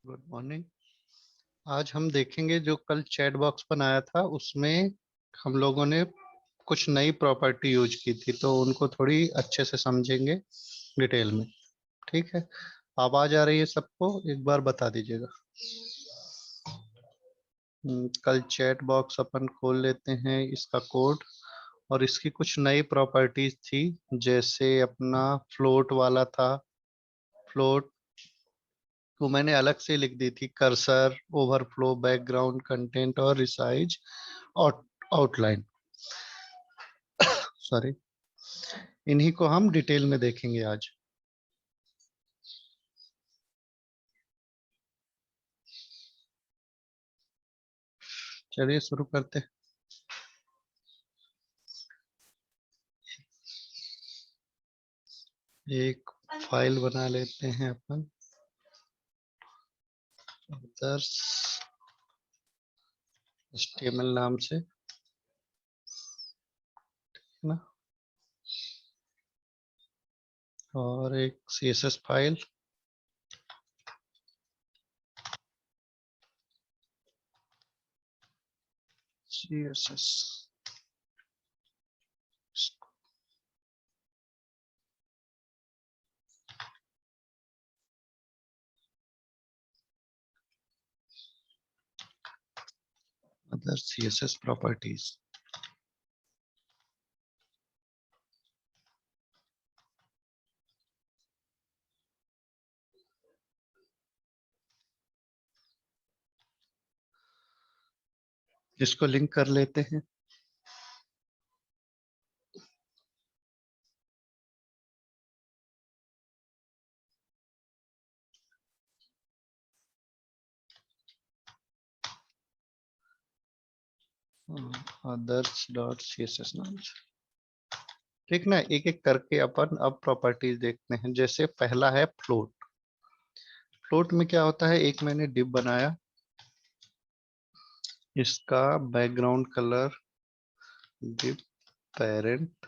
Good morning. आज हम देखेंगे जो कल चैट बॉक्स बनाया था उसमें हम लोगों ने कुछ नई प्रॉपर्टी यूज की थी, तो उनको थोड़ी अच्छे से समझेंगे डिटेल में। ठीक है, आवाज आ रही है सबको? एक बार बता दीजिएगा। कल चैट बॉक्स अपन खोल लेते हैं, इसका कोड। और इसकी कुछ नई प्रॉपर्टीज थी, जैसे अपना फ्लोट वाला था। फ्लोट को मैंने अलग से लिख दी थी, कर्सर, ओवरफ्लो, बैकग्राउंड, कंटेंट और रिसाइज, आउटलाइन। सॉरी, इन्हीं को हम डिटेल में देखेंगे आज। चलिए शुरू करते हैं। एक फाइल बना लेते हैं अपन, others HTML नाम से, है ना। और एक CSS file, CSS, other CSS properties. इसको लिंक कर लेते हैं। others.css नाम से। ठीक ना, एक एक करके अपन अब प्रॉपर्टीज देखते हैं। जैसे पहला है फ्लोट। फ्लोट में क्या होता है, एक मैंने डिव बनाया, इसका background colour div parent,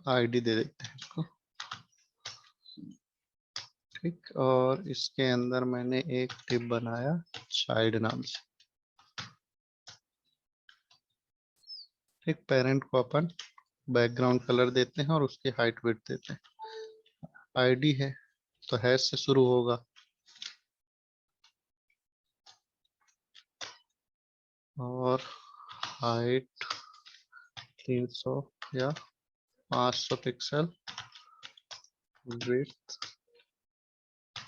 ID दे देते हैं इसको। ठीक, और इसके अंदर मैंने एक डिव बनाया चाइल्ड नाम से। ठीक, पेरेंट को अपन बैकग्राउंड कलर देते हैं और उसकी हाइट विड्थ देते हैं। आईडी है तो हैश से शुरू होगा, और हाइट 300 या 500 पिक्सल, विड्थ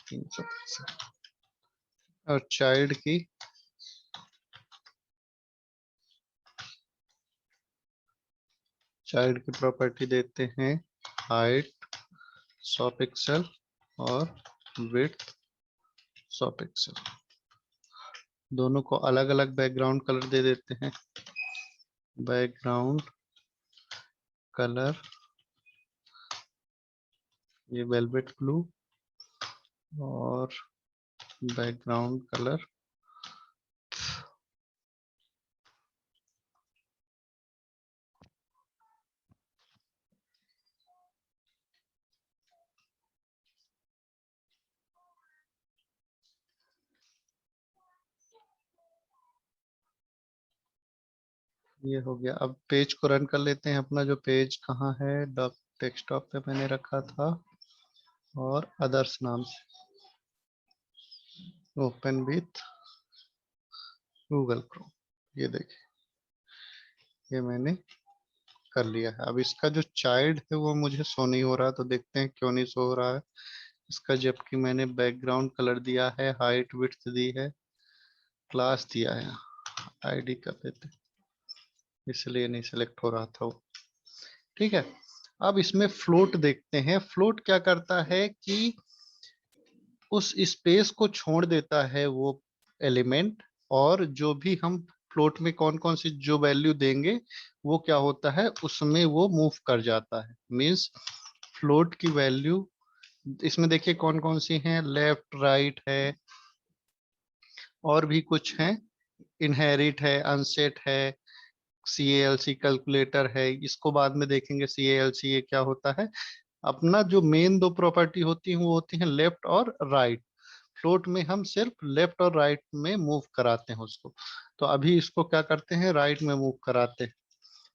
300 पिक्सल। और चाइल्ड की प्रॉपर्टी देते हैं हाइट 100 पिक्सल और विड्थ 100 पिक्सल। दोनों को अलग अलग बैकग्राउंड कलर दे देते हैं। बैकग्राउंड कलर ये वेलवेट ब्लू, और बैकग्राउंड कलर ये हो गया। अब पेज को रन कर लेते हैं। अपना जो पेज कहाँ है, डेस्कटॉप पे मैंने रखा था, और अदर्स नाम से, ओपन विथ गूगल क्रोम। ये देखिए, ये मैंने कर लिया है। अब इसका जो चाइल्ड है वो मुझे शो नहीं हो रहा, तो देखते हैं क्यों नहीं शो हो रहा है इसका। जबकि मैंने बैकग्राउंड कलर दिया है, हाइट विड्थ दी है, क्लास दिया है, आईडी का देते, इसलिए नहीं सिलेक्ट हो रहा था वो। ठीक है, अब इसमें फ्लोट देखते हैं। फ्लोट क्या करता है कि उस स्पेस को छोड़ देता है वो एलिमेंट, और जो भी हम फ्लोट में कौन कौन सी जो वैल्यू देंगे वो क्या होता है, उसमें वो मूव कर जाता है। मींस फ्लोट की वैल्यू इसमें देखिए कौन कौन सी हैं, लेफ्ट राइट है, और भी कुछ हैं, इनहेरिट है, अनसेट है, CALC कैलकुलेटर है, इसको बाद में देखेंगे CALC ये क्या होता है। अपना जो मेन दो प्रॉपर्टी होती है वो होती है लेफ्ट और राइट। फ्लोट में हम सिर्फ लेफ्ट और राइट में मूव कराते हैं उसको, तो अभी इसको क्या करते हैं, राइट में मूव कराते हैं।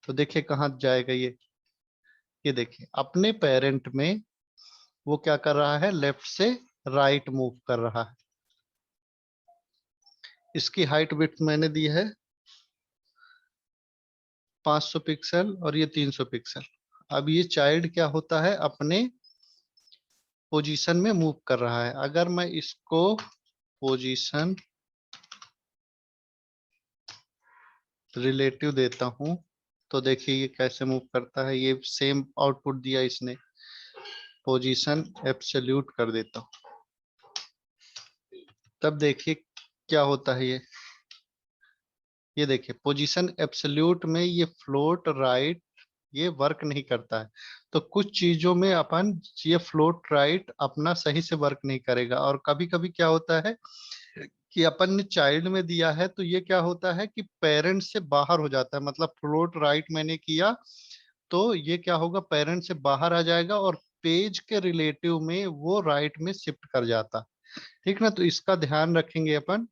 तो देखिए कहाँ जाएगा ये देखिए अपने पेरेंट में वो क्या कर रहा है, लेफ्ट से राइट मूव कर रहा है। इसकी हाइट विड्थ मैंने दी है 500 पिक्सल और ये 300 पिक्सल। अब ये चाइल्ड क्या होता है, अपने पोजीशन में मूव कर रहा है। अगर मैं इसको पोजीशन रिलेटिव देता हूं तो देखिए ये कैसे मूव करता है। ये सेम आउटपुट दिया इसने, पोजीशन एब्सोल्यूट कर देता हूं, तब देखिए क्या होता है। ये देखिए पोजीशन एब्सोल्यूट में ये फ्लोट राइट ये वर्क नहीं करता है। तो कुछ चीजों में अपन ये फ्लोट राइट अपना सही से वर्क नहीं करेगा। और कभी कभी क्या होता है कि अपन ने चाइल्ड में दिया है तो ये क्या होता है कि पेरेंट से बाहर हो जाता है। मतलब फ्लोट राइट मैंने किया तो ये क्या होगा, पेरेंट से बाहर आ जाएगा और पेज के रिलेटिव में वो राइट में शिफ्ट कर जाता। ठीक ना, तो इसका ध्यान रखेंगे अपन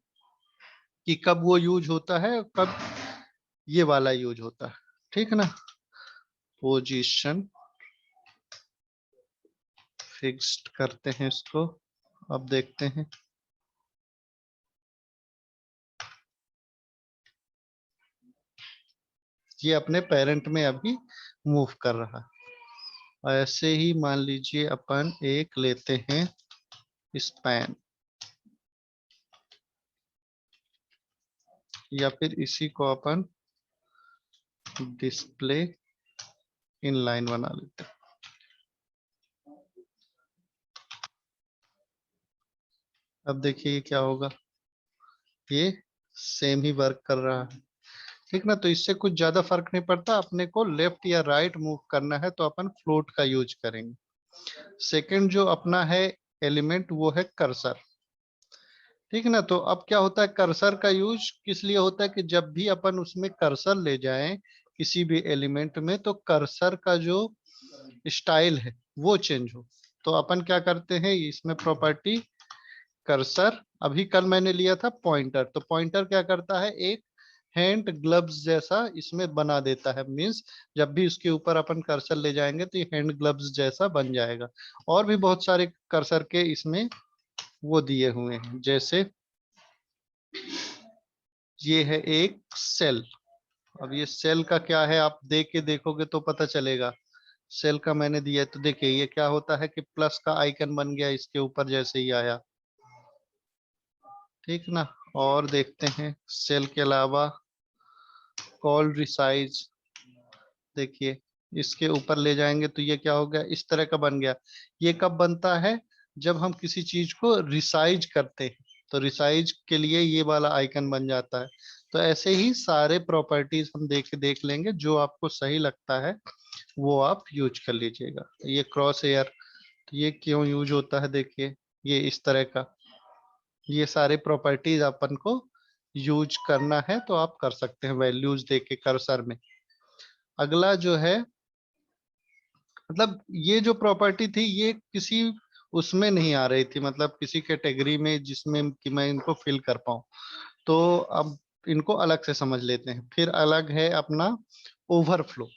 कि कब वो यूज होता है, कब ये वाला यूज होता है। ठीक ना, पोजीशन फिक्स्ड करते हैं इसको। अब देखते हैं, ये अपने पेरेंट में अभी मूव कर रहा है। ऐसे ही मान लीजिए अपन एक लेते हैं स्पैन, या फिर इसी को अपन डिस्प्ले इनलाइन बना लेते हैं। अब देखिए ये क्या होगा, ये सेम ही वर्क कर रहा है। ठीक ना, तो इससे कुछ ज्यादा फर्क नहीं पड़ता। अपने को लेफ्ट या राइट मूव करना है तो अपन फ्लोट का यूज करेंगे। सेकंड जो अपना है एलिमेंट वो है कर्सर। ठीक है ना, तो अब क्या होता है, कर्सर का यूज किस लिए होता है कि जब भी अपन उसमें कर्सर ले जाएं किसी भी एलिमेंट में तो कर्सर का जो स्टाइल है वो चेंज हो। तो अपन क्या करते हैं इसमें प्रॉपर्टी कर्सर, अभी कल मैंने लिया था पॉइंटर, तो पॉइंटर क्या करता है, एक हैंड ग्लव्स जैसा इसमें बना देता है। मींस जब भी उसके ऊपर अपन कर्सर ले जाएंगे तो ये हैंड ग्लव्स जैसा बन जाएगा। और भी बहुत सारे कर्सर के इसमें वो दिए हुए हैं, जैसे ये है एक सेल। अब ये सेल का क्या है, आप देख के देखोगे तो पता चलेगा। सेल का मैंने दिया है तो देखिए ये क्या होता है कि प्लस का आइकन बन गया इसके ऊपर जैसे ही आया। ठीक ना, और देखते हैं सेल के अलावा कॉल रिसाइज, देखिए इसके ऊपर ले जाएंगे तो ये क्या हो गया, इस तरह का बन गया। ये कब बनता है, जब हम किसी चीज को रिसाइज करते हैं तो रिसाइज के लिए ये वाला आइकन बन जाता है। तो ऐसे ही सारे प्रॉपर्टीज हम देख लेंगे, जो आपको सही लगता है वो आप यूज कर लीजिएगा। ये क्रॉस एयर, तो ये क्यों यूज होता है, देखिए ये इस तरह का, ये सारे प्रॉपर्टीज अपन को यूज करना है तो आप कर सकते हैं वैल्यूज दे के कर्सर में। अगला जो है, मतलब ये जो प्रॉपर्टी थी ये किसी उसमें नहीं आ रही थी, मतलब किसी कैटेगरी में जिसमें कि मैं इनको फिल कर पाऊं। तो अब इनको अलग से समझ लेते हैं। फिर अलग है अपना ओवरफ्लो।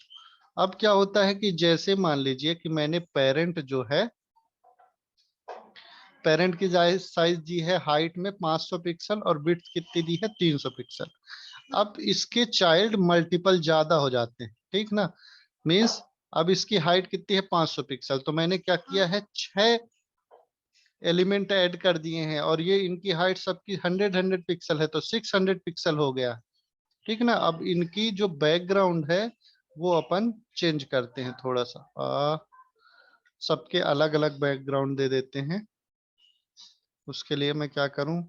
अब क्या होता है कि जैसे मान लीजिए कि मैंने पेरेंट जो है, पेरेंट की साइज दी है हाइट में 500 पिक्सल और विड्थ कितनी दी है 300 पिक्सल। अब इसके चाइल्ड मल्टीपल ज्यादा हो जाते हैं। ठीक ना, मीन्स अब इसकी हाइट कितनी है 500 पिक्सल, तो मैंने क्या किया है 6 एलिमेंट ऐड कर दिए हैं और ये इनकी हाइट सबकी 100 पिक्सल है तो 600 पिक्सल हो गया। ठीक ना, अब इनकी जो बैकग्राउंड है वो अपन चेंज करते हैं थोड़ा सा, सबके अलग अलग बैकग्राउंड दे देते हैं। उसके लिए मैं क्या करूं,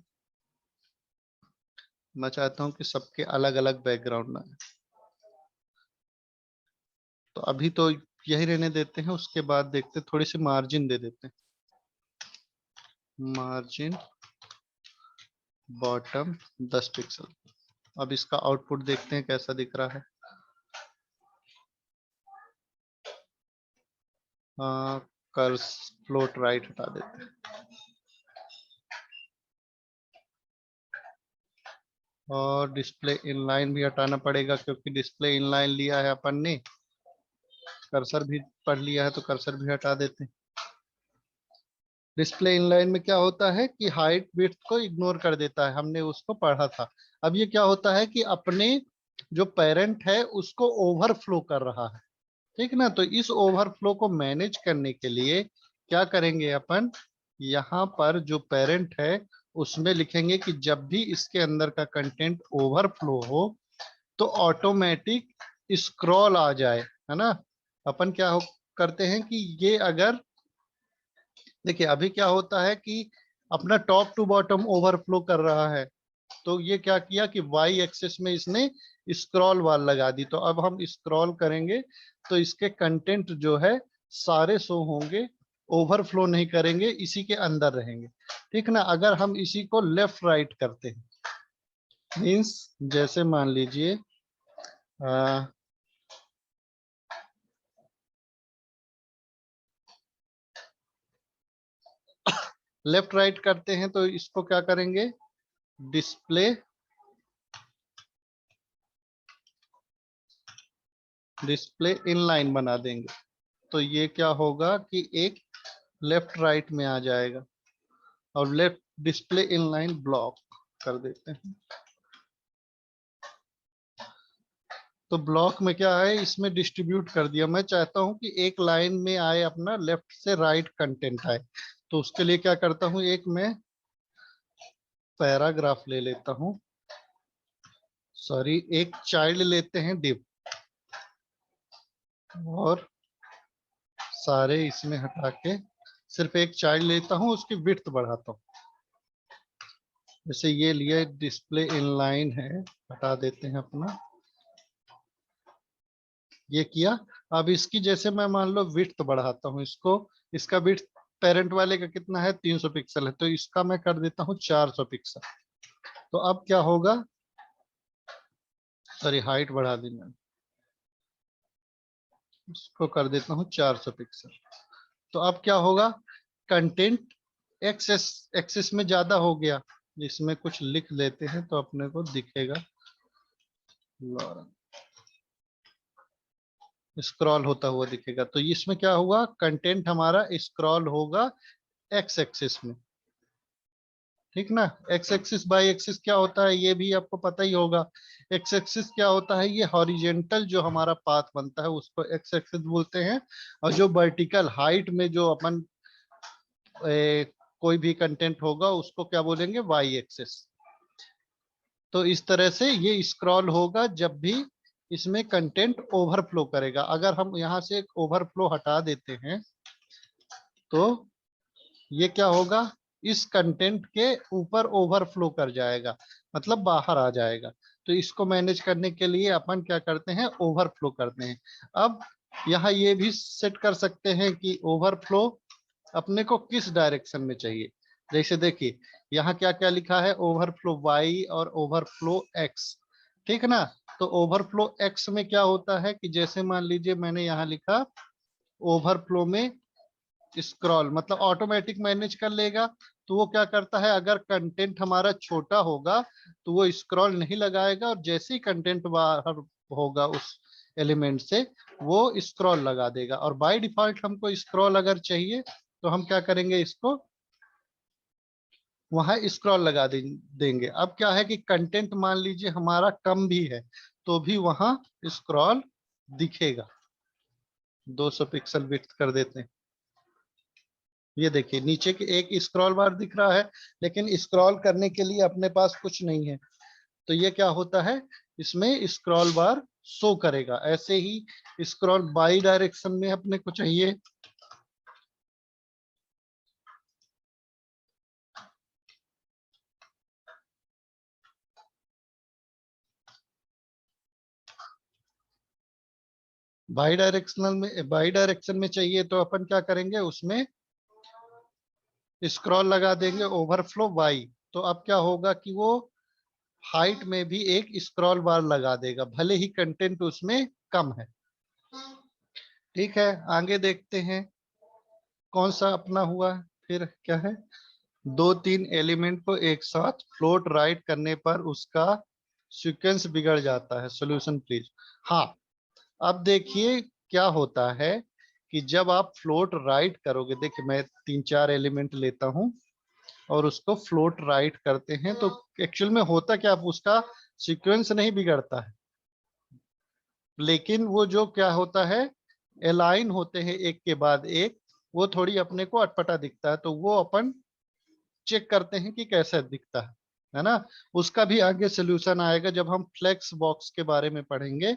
मैं चाहता हूं कि सबके अलग अलग बैकग्राउंड आए। तो अभी तो यही रहने देते हैं, उसके बाद देखते हैं, थोड़ी सी मार्जिन दे देते हैं। Margin bottom 10 pixel. अब इसका आउटपुट देखते हैं कैसा दिख रहा है। कर्स फ्लोट राइट हटा देते हैं और डिस्प्ले इनलाइन भी हटाना पड़ेगा क्योंकि डिस्प्ले इनलाइन लिया है अपन ने। कर्सर भी पढ़ लिया है तो कर्सर भी हटा देते हैं। डिस्प्ले इनलाइन में क्या होता है कि हाइट विड्थ को इग्नोर कर देता है, हमने उसको पढ़ा था। अब ये क्या होता है कि अपने जो पेरेंट है उसको ओवरफ्लो कर रहा है, ठीक ना। तो इस ओवरफ्लो को मैनेज करने के लिए क्या करेंगे अपन, यहाँ पर जो पेरेंट है उसमें लिखेंगे कि जब भी इसके अंदर का कंटेंट ओवरफ्लो हो तो ऑटोमेटिक स्क्रॉल आ जाए, है ना। अपन क्या करते हैं कि ये अगर देखिए अभी क्या होता है कि अपना टॉप टू बॉटम ओवरफ्लो कर रहा है, तो ये क्या किया कि वाई एक्सिस में इसने स्क्रॉल बार लगा दी। तो अब हम स्क्रॉल करेंगे तो इसके कंटेंट जो है सारे शो होंगे, ओवरफ्लो नहीं करेंगे, इसी के अंदर रहेंगे, ठीक ना। अगर हम इसी को लेफ्ट राइट करते हैं, मीन्स जैसे मान लीजिए लेफ्ट राइट करते हैं तो इसको क्या करेंगे, डिस्प्ले इनलाइन बना देंगे। तो ये क्या होगा कि एक लेफ्ट राइट में आ जाएगा और लेफ्ट डिस्प्ले इनलाइन ब्लॉक कर देते हैं। तो ब्लॉक में क्या है, इसमें डिस्ट्रीब्यूट कर दिया। मैं चाहता हूं कि एक लाइन में आए अपना लेफ्ट से राइट कंटेंट आए, तो उसके लिए क्या करता हूं, एक मैं पैराग्राफ ले लेता हूं, सॉरी एक चाइल्ड लेते हैं डिव, और सारे इसमें हटा के सिर्फ एक चाइल्ड लेता हूं, उसकी विड्थ बढ़ाता हूं। जैसे ये लिया डिस्प्ले इनलाइन है, हटा देते हैं अपना, ये किया। अब इसकी जैसे मैं मान लो विड्थ बढ़ाता हूँ इसको, इसका विड्थ पेरेंट वाले का कितना है 300 पिक्सल है, तो इसका मैं कर देता हूँ 400 पिक्सल। तो अब क्या होगा, सॉरी हाइट बढ़ा दी मैंने, इसको कर देता हूँ 400 पिक्सल। तो अब क्या होगा, कंटेंट एक्सेस एक्सिस में ज्यादा हो गया। इसमें कुछ लिख लेते हैं तो अपने को दिखेगा, स्क्रॉल होता हुआ दिखेगा। तो इसमें क्या हुआ, कंटेंट हमारा स्क्रॉल होगा एक्स एक्सिस में, ठीक ना। एक्स एक्सिस बाई एक्सिस क्या होता है ये भी आपको पता ही होगा। एक्स एक्सिस क्या होता है, ये हॉरिजेंटल जो हमारा पाथ बनता है उसको एक्स एक्सिस बोलते हैं, और जो वर्टिकल हाइट में जो अपन कोई भी कंटेंट होगा उसको क्या बोलेंगे, वाई एक्सिस। तो इस तरह से ये स्क्रॉल होगा जब भी इसमें कंटेंट ओवरफ्लो करेगा। अगर हम यहाँ से एक ओवरफ्लो हटा देते हैं तो ये क्या होगा, इस कंटेंट के ऊपर ओवरफ्लो कर जाएगा, मतलब बाहर आ जाएगा। तो इसको मैनेज करने के लिए अपन क्या करते हैं, ओवरफ्लो करते हैं। अब यहाँ ये भी सेट कर सकते हैं कि ओवरफ्लो अपने को किस डायरेक्शन में चाहिए। जैसे देखिए यहाँ क्या क्या लिखा है, ओवरफ्लो वाई और ओवरफ्लो एक्स, ठीक ना। तो ओवरफ्लो एक्स में क्या होता है कि जैसे मान लीजिए मैंने यहाँ लिखा ओवरफ्लो में स्क्रॉल, मतलब ऑटोमेटिक मैनेज कर लेगा। तो वो क्या करता है, अगर कंटेंट हमारा छोटा होगा तो वो स्क्रॉल नहीं लगाएगा, और जैसे ही कंटेंट बाहर होगा उस एलिमेंट से वो स्क्रॉल लगा देगा। और बाय डिफॉल्ट हमको स्क्रॉल अगर चाहिए तो हम क्या करेंगे, इसको वहां स्क्रॉल लगा देंगे। अब क्या है कि कंटेंट मान लीजिए हमारा कम भी है तो भी वहां स्क्रॉल दिखेगा। 200 पिक्सल विड्थ कर देते हैं। ये देखिए नीचे के एक स्क्रॉल बार दिख रहा है, लेकिन स्क्रॉल करने के लिए अपने पास कुछ नहीं है। तो ये क्या होता है, इसमें स्क्रॉल बार शो करेगा। ऐसे ही स्क्रॉल बाई डायरेक्शन में अपने को चाहिए, बाई डायरेक्शन में चाहिए तो अपन क्या करेंगे, उसमें स्क्रॉल लगा देंगे ओवरफ्लो वाई, तो अब क्या होगा कि वो हाइट में भी एक स्क्रॉल बार लगा देगा, भले ही कंटेंट उसमें कम है। ठीक है, आगे देखते हैं कौन सा अपना हुआ है। फिर क्या है, 2-3 एलिमेंट को एक साथ फ्लोट राइट करने पर उसका सीक्वेंस बिगड़ जाता है, सॉल्यूशन प्लीज। हाँ, अब देखिए क्या होता है कि जब आप फ्लोट राइट करोगे, देखिए मैं 3-4 एलिमेंट लेता हूं और उसको फ्लोट राइट करते हैं, तो एक्चुअल में होता क्या, उसका सीक्वेंस नहीं बिगड़ता है, लेकिन वो जो क्या होता है, अलाइन होते हैं एक के बाद एक, वो थोड़ी अपने को अटपटा दिखता है, तो वो अपन चेक करते हैं कि कैसा दिखता है ना। उसका भी आगे सोल्यूशन आएगा जब हम फ्लेक्स बॉक्स के बारे में पढ़ेंगे,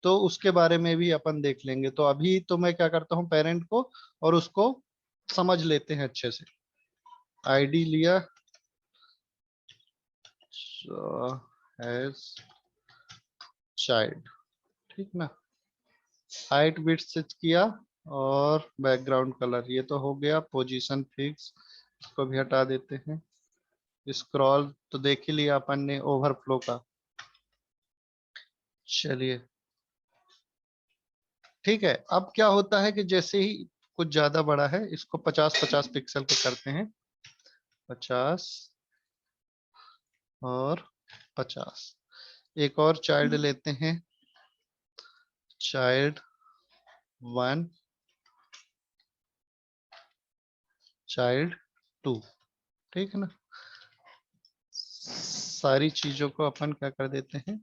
तो उसके बारे में भी अपन देख लेंगे। तो अभी तो मैं क्या करता हूँ, पेरेंट को और उसको समझ लेते हैं अच्छे से। आईडी लिया, एज चाइल्ड, ठीक ना। हाइट विड्थ सेट किया और बैकग्राउंड कलर, ये तो हो गया। पोजीशन फिक्स, इसको भी हटा देते हैं। स्क्रॉल तो देख ही लिया अपन ने, ओवरफ्लो का। चलिए ठीक है, अब क्या होता है कि जैसे ही कुछ ज्यादा बड़ा है, इसको 50-50 पिक्सल पे करते हैं। 50 और 50। एक और चाइल्ड लेते हैं, चाइल्ड 1, चाइल्ड 2, ठीक है ना। सारी चीजों को अपन क्या कर देते हैं,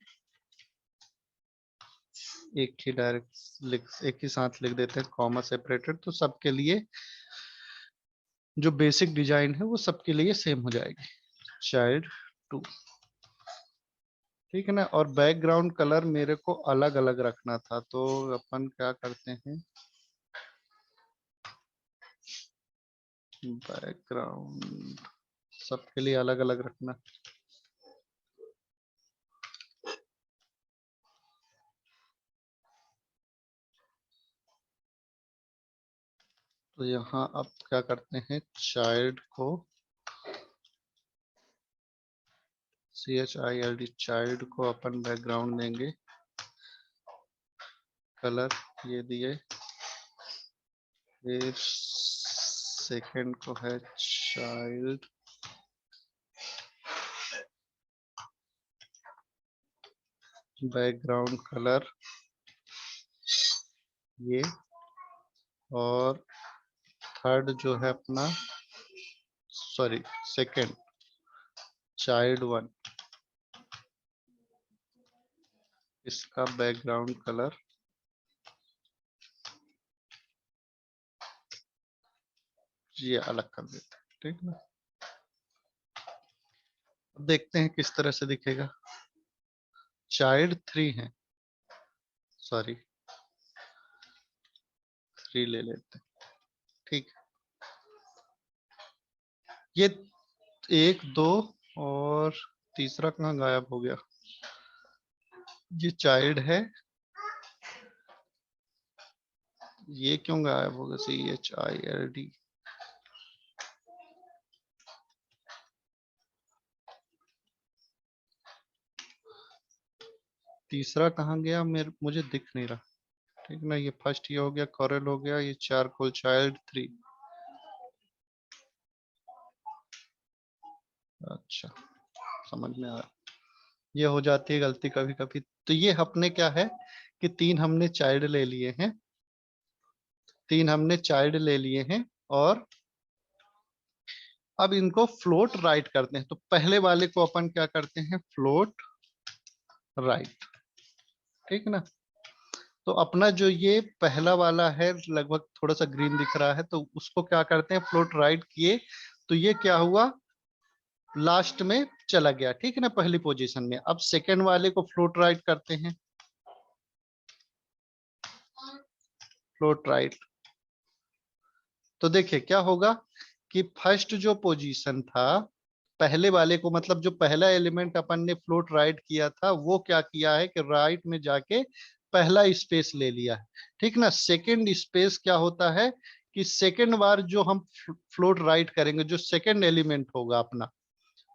एक ही डायरेक्ट लिख, एक ही साथ लिख देते हैं, कॉमा सेपरेटेड, तो सबके लिए जो बेसिक डिजाइन है वो सबके लिए सेम हो जाएगी। चाइल्ड 2, ठीक है ना। और बैकग्राउंड कलर मेरे को अलग अलग रखना था, तो अपन क्या करते हैं, बैकग्राउंड सबके लिए अलग अलग रखना। तो यहाँ अब क्या करते हैं, चाइल्ड को CHILD, चाइल्ड को अपन बैकग्राउंड देंगे, कलर ये दिए। फिर सेकंड को है चाइल्ड, बैकग्राउंड कलर ये। और थर्ड जो है अपना, सॉरी सेकंड, चाइल्ड 1, इसका बैकग्राउंड कलर ये अलग कर देते हैं, ठीक ना। अब देखते हैं किस तरह से दिखेगा। चाइल्ड 3 है, सॉरी 3 ले लेते हैं, ठीक। ये 1, 2 और तीसरा कहाँ गायब हो गया, ये चाइल्ड है, ये क्यों गायब होगा, CHILD। तीसरा कहाँ गया, मुझे दिख नहीं रहा, ठीक ना। ये फर्स्ट ये हो गया, कॉरल हो गया, ये चारकोल, चाइल्ड 3। अच्छा, समझ में आ रहा। ये हो जाती है गलती कभी कभी। तो ये अपने क्या है कि 3 हमने चाइल्ड ले लिए हैं, 3 हमने चाइल्ड ले लिए हैं, और अब इनको फ्लोट राइट करते हैं। तो पहले वाले को अपन क्या करते हैं, फ्लोट राइट, ठीक ना। तो अपना जो ये पहला वाला है, लगभग थोड़ा सा ग्रीन दिख रहा है, तो उसको क्या करते हैं, फ्लोट राइट किए, तो ये क्या हुआ, लास्ट में चला गया, ठीक है ना, पहली पोजीशन में। अब सेकेंड वाले को फ्लोट राइट करते हैं, फ्लोट राइट। तो देखिए क्या होगा कि फर्स्ट जो पोजीशन था, पहले वाले को, मतलब जो पहला एलिमेंट अपन ने फ्लोट राइट किया था, वो क्या किया है कि राइट में जाके पहला स्पेस ले लिया है, ठीक ना। सेकंड स्पेस क्या होता है कि सेकंड बार जो हम फ्लोट राइट करेंगे, जो सेकंड एलिमेंट होगा अपना,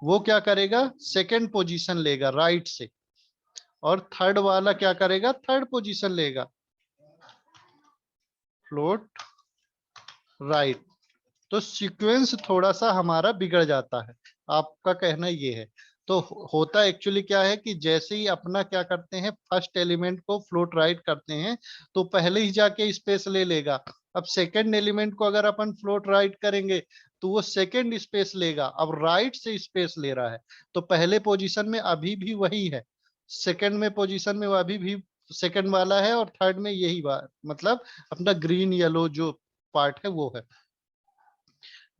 वो क्या करेगा, सेकंड पोजीशन लेगा राइट से, और थर्ड वाला क्या करेगा, थर्ड पोजीशन लेगा, फ्लोट राइट। तो सीक्वेंस थोड़ा सा हमारा बिगड़ जाता है, आपका कहना ये है। तो होता एक्चुअली क्या है कि जैसे ही अपना क्या करते हैं, फर्स्ट एलिमेंट को फ्लोट राइट करते हैं तो पहले ही जाके स्पेस ले लेगा। अब सेकंड एलिमेंट को अगर अपन फ्लोट राइट करेंगे तो वो सेकंड स्पेस लेगा, अब राइट से स्पेस ले रहा है। तो पहले पोजीशन में अभी भी वही है, सेकंड में पोजीशन में वो अभी भी सेकंड वाला है, और थर्ड में यही बात, मतलब अपना ग्रीन येलो जो पार्ट है वो है।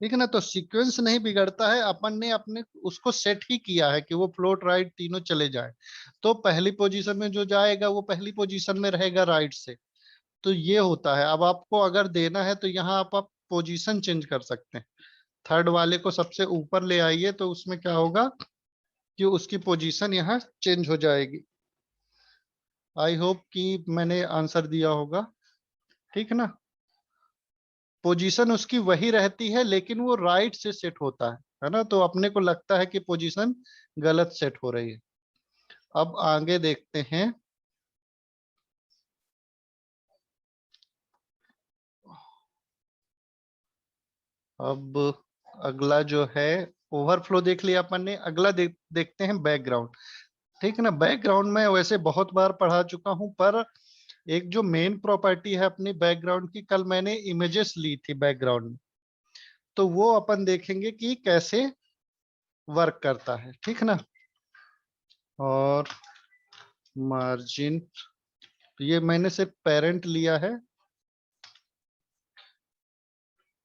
ठीक है ना, तो सीक्वेंस नहीं बिगड़ता है, अपन ने अपने उसको सेट ही किया है कि वो फ्लोट राइट तीनों चले जाए। तो पहली पोजीशन में जो जाएगा वो पहली पोजीशन में रहेगा राइट से। तो ये होता है। अब आपको अगर देना है तो यहाँ आप पोजीशन चेंज कर सकते हैं, थर्ड वाले को सबसे ऊपर ले आइए, तो उसमें क्या होगा कि उसकी पोजीशन यहाँ चेंज हो जाएगी। आई होप कि मैंने आंसर दिया होगा, ठीक है ना। पोजीशन उसकी वही रहती है, लेकिन वो राइट से सेट होता है ना, तो अपने को लगता है कि पोजीशन गलत सेट हो रही है। अब आगे देखते हैं। अब अगला जो है, ओवरफ्लो देख लिया अपन ने, अगला देखते हैं बैकग्राउंड। ठीक है ना, बैकग्राउंड में वैसे बहुत बार पढ़ा चुका हूं, पर एक जो मेन प्रॉपर्टी है अपनी बैकग्राउंड की, कल मैंने इमेजेस ली थी बैकग्राउंड में, तो वो अपन देखेंगे कि कैसे वर्क करता है, ठीक ना। और मार्जिन, ये मैंने सिर्फ पेरेंट लिया है,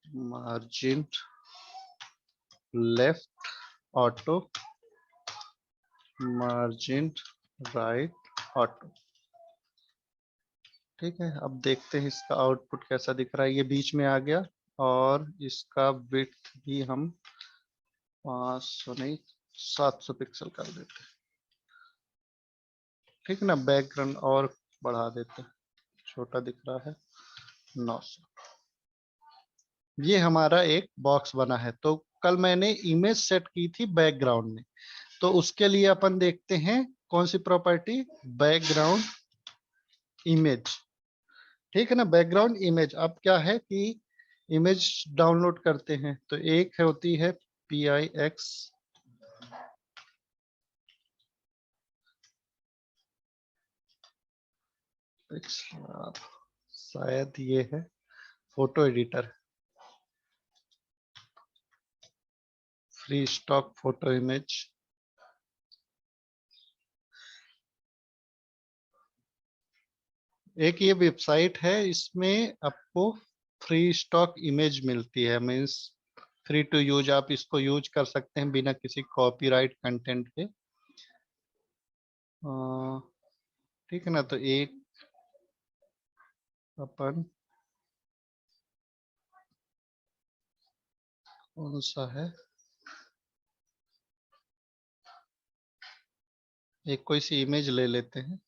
margin left auto, margin right auto. ठीक है, अब देखते हैं इसका आउटपुट कैसा दिख रहा है। ये बीच में आ गया, और इसका विड्थ भी हम 500 नहीं 700 पिक्सल कर देते हैं, ठीक है ना। बैकग्राउंड और बढ़ा देते हैं, छोटा दिख रहा है, 900। ये हमारा एक बॉक्स बना है। तो कल मैंने इमेज सेट की थी बैकग्राउंड में, तो उसके लिए अपन देखते हैं कौन सी प्रॉपर्टी, बैकग्राउंड इमेज। ठीक है ना, बैकग्राउंड इमेज। अब क्या है कि इमेज डाउनलोड करते हैं, तो एक है होती है PIX, शायद ये है photo editor, free stock photo image. एक ये वेबसाइट है, इसमें आपको फ्री स्टॉक इमेज मिलती है, मीन्स फ्री टू यूज, आप इसको यूज कर सकते हैं बिना किसी कॉपीराइट कंटेंट के। ठीक है ना, तो एक अपन कौन सा है, एक कोई सी इमेज ले लेते हैं।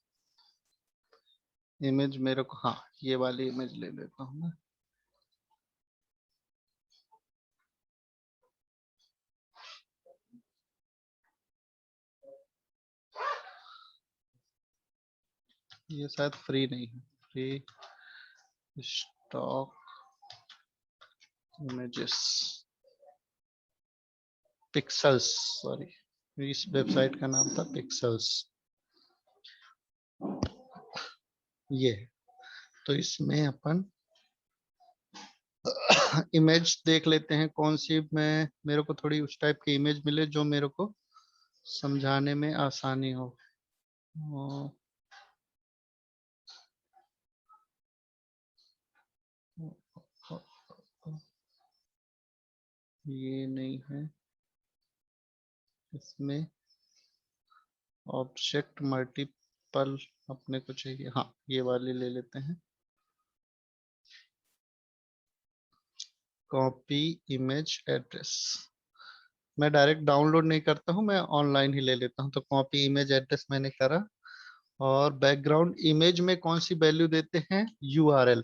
इमेज मेरे को, हाँ ये वाली इमेज ले लेता हूँ मैं। ये शायद फ्री नहीं है, free stock images pixels, sorry, इस वेबसाइट का नाम था पिक्सल्स। ये है। तो इसमें अपन इमेज देख लेते हैं कौन सी, मैं मेरे को थोड़ी उस टाइप की इमेज मिले जो मेरे को समझाने में आसानी हो। अ, ये नहीं है, इसमें ऑब्जेक्ट मल्टीपल अपने को चाहिए, हाँ ये वाली ले लेते हैं, कॉपी इमेज एड्रेस। मैं डायरेक्ट डाउनलोड नहीं करता हूँ, मैं ऑनलाइन ही ले लेता हूँ। तो कॉपी इमेज एड्रेस मैंने करा, और बैकग्राउंड इमेज में कौन सी वैल्यू देते हैं, URL।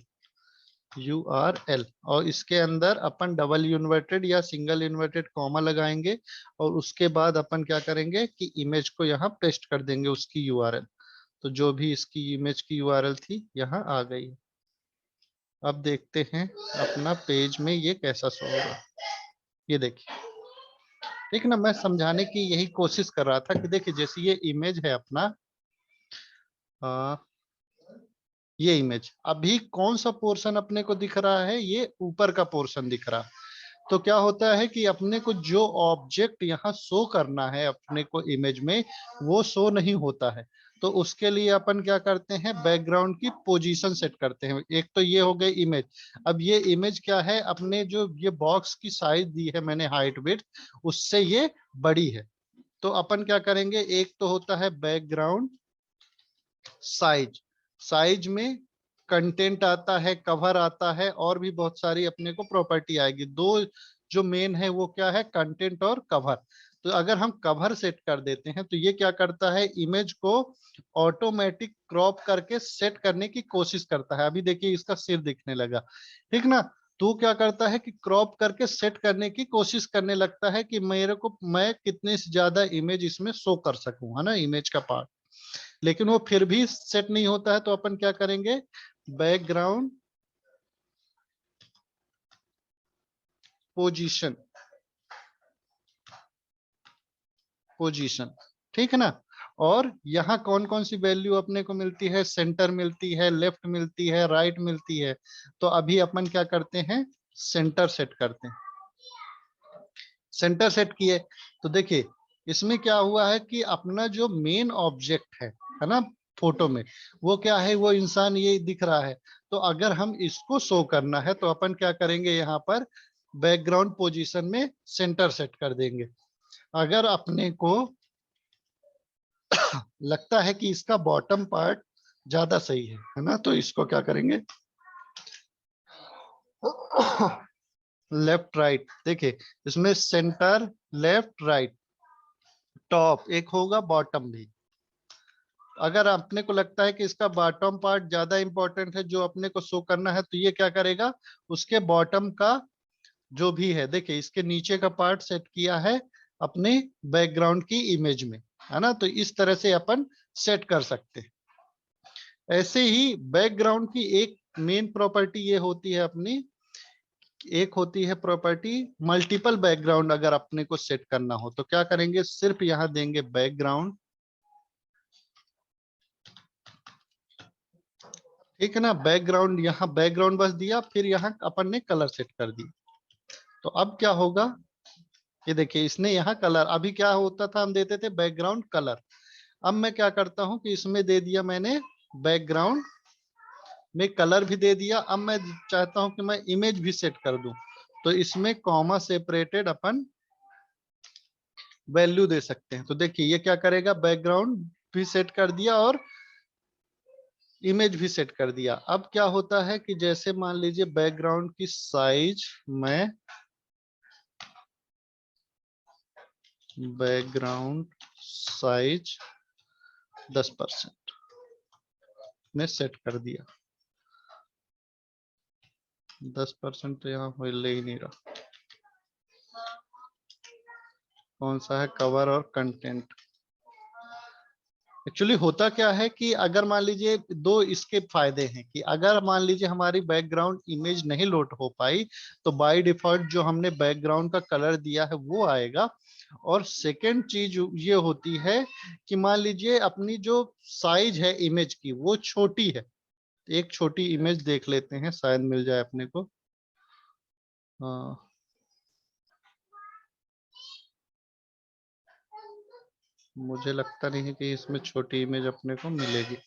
URL, और इसके अंदर अपन डबल इन्वर्टेड या सिंगल इन्वर्टेड कॉमा लगाएंगे और उसके बाद अपन क्या करेंगे कि इमेज को यहाँ पेस्ट कर देंगे उसकी URL। तो जो भी इसकी इमेज की URL थी यहाँ आ गई। अब देखते हैं अपना पेज में ये कैसा शो होगा। ये देखिए, ठीक ना, मैं समझाने की यही कोशिश कर रहा था कि देखिए जैसे ये इमेज है अपना, आ, ये इमेज अभी कौन सा पोर्शन अपने को दिख रहा है, ये ऊपर का पोर्शन दिख रहा है। तो क्या होता है कि अपने को जो ऑब्जेक्ट यहाँ शो करना है अपने को इमेज में, वो शो नहीं होता है। तो उसके लिए अपन क्या करते हैं, बैकग्राउंड की पोजीशन सेट करते हैं। एक तो ये हो गई इमेज। अब ये इमेज क्या है, अपने जो ये बॉक्स की साइज दी है मैंने हाइट विड्थ, उससे ये बड़ी है। तो अपन क्या करेंगे, एक तो होता है बैकग्राउंड साइज, साइज में कंटेंट आता है, कवर आता है, और भी बहुत सारी अपने को प्रॉपर्टी आएगी। दो जो मेन है वो क्या है, कंटेंट और कवर। तो अगर हम कवर सेट कर देते हैं तो ये क्या करता है, इमेज को ऑटोमेटिक क्रॉप करके सेट करने की कोशिश करता है। अभी देखिए इसका सिर दिखने लगा, ठीक ना। तो क्या करता है कि क्रॉप करके सेट करने की कोशिश करने लगता है कि मेरे को, मैं कितने से ज्यादा इमेज इसमें शो कर सकूं, है ना, इमेज का पार्ट। लेकिन वो फिर भी सेट नहीं होता है। तो अपन क्या करेंगे, बैकग्राउंड पोजीशन, पोजीशन, ठीक है ना। और यहाँ कौन कौन सी वैल्यू अपने को मिलती है, सेंटर मिलती है, लेफ्ट मिलती है, राइट मिलती है। तो अभी अपन क्या करते हैं, सेंटर सेट करते हैं। सेंटर सेट किए तो देखिए इसमें क्या हुआ है कि अपना जो मेन ऑब्जेक्ट है ना, फोटो में, वो क्या है, वो इंसान ये दिख रहा है। तो अगर हम इसको शो करना है तो अपन क्या करेंगे, यहाँ पर बैकग्राउंड पोजीशन में सेंटर सेट कर देंगे। अगर अपने को लगता है कि इसका बॉटम पार्ट ज्यादा सही है ना, तो इसको क्या करेंगे, लेफ्ट राइट। देखिए इसमें सेंटर, लेफ्ट राइट, टॉप एक होगा, बॉटम भी। अगर अपने को लगता है कि इसका बॉटम पार्ट ज्यादा इंपॉर्टेंट है जो अपने को शो करना है, तो ये क्या करेगा, उसके बॉटम का जो भी है, देखिए इसके नीचे का पार्ट सेट किया है अपने बैकग्राउंड की इमेज में, है ना। तो इस तरह से अपन सेट कर सकते हैं। ऐसे ही बैकग्राउंड की एक मेन प्रॉपर्टी ये होती है अपनी, एक होती है प्रॉपर्टी मल्टीपल बैकग्राउंड। अगर अपने को सेट करना हो तो क्या करेंगे, सिर्फ यहाँ देंगे बैकग्राउंड, ठीक है ना। बैकग्राउंड, यहाँ बैकग्राउंड बस दिया, फिर यहाँ अपन ने कलर सेट कर दी। तो अब क्या होगा, ये देखिए इसने यहाँ कलर, अभी क्या होता था, हम देते थे बैकग्राउंड कलर। अब मैं क्या करता हूँ कि इसमें दे दिया मैंने बैकग्राउंड में कलर भी दे दिया। अब मैं चाहता हूं कि मैं इमेज भी सेट कर दूं, तो इसमें कॉमा सेपरेटेड अपन वैल्यू दे सकते हैं। तो देखिए ये क्या करेगा, बैकग्राउंड भी सेट कर दिया और इमेज भी सेट कर दिया। अब क्या होता है कि जैसे मान लीजिए बैकग्राउंड की साइज मैं बैकग्राउंड साइज 10% में सेट कर दिया। 10% तो यहाँ ले ही नहीं रहा, कौन सा है, कवर और कंटेंट। एक्चुअली होता क्या है कि अगर मान लीजिए, दो इसके फायदे हैं कि अगर मान लीजिए हमारी बैकग्राउंड इमेज नहीं लोड हो पाई, तो बाय डिफॉल्ट जो हमने बैकग्राउंड का कलर दिया है वो आएगा। और सेकंड चीज ये होती है कि मान लीजिए अपनी जो साइज है इमेज की वो छोटी है। एक छोटी इमेज देख लेते हैं, शायद मिल जाए अपने को। हाँ, मुझे लगता नहीं है कि इसमें छोटी इमेज अपने को मिलेगी।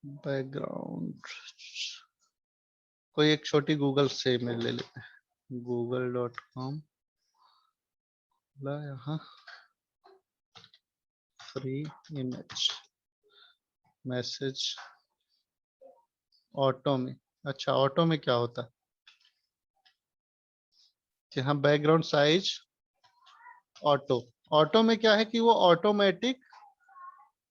बैकग्राउंड, कोई एक छोटी गूगल से इमेज ले लेते हैं, google.com, यहाँ फ्री इमेज, मैसेज ऑटो में। अच्छा, ऑटो में क्या होता है कि हाँ, बैकग्राउंड साइज ऑटो, ऑटो में क्या है कि वो ऑटोमेटिक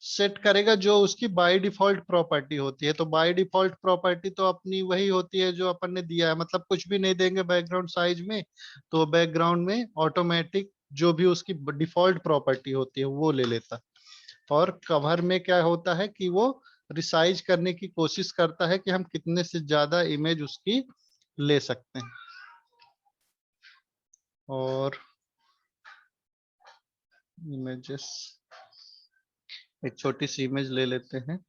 सेट करेगा जो उसकी बाय डिफॉल्ट प्रॉपर्टी होती है। तो बाय डिफॉल्ट प्रॉपर्टी तो अपनी वही होती है जो अपन ने दिया है, मतलब कुछ भी नहीं देंगे बैकग्राउंड साइज में, तो बैकग्राउंड में ऑटोमेटिक जो भी उसकी डिफॉल्ट प्रॉपर्टी होती है वो ले लेता है। और कवर में क्या होता है कि वो रिसाइज करने की कोशिश करता है कि हम कितने से ज्यादा इमेज उसकी ले सकते हैं। और इमेजेस, एक छोटी सी इमेज ले लेते हैं,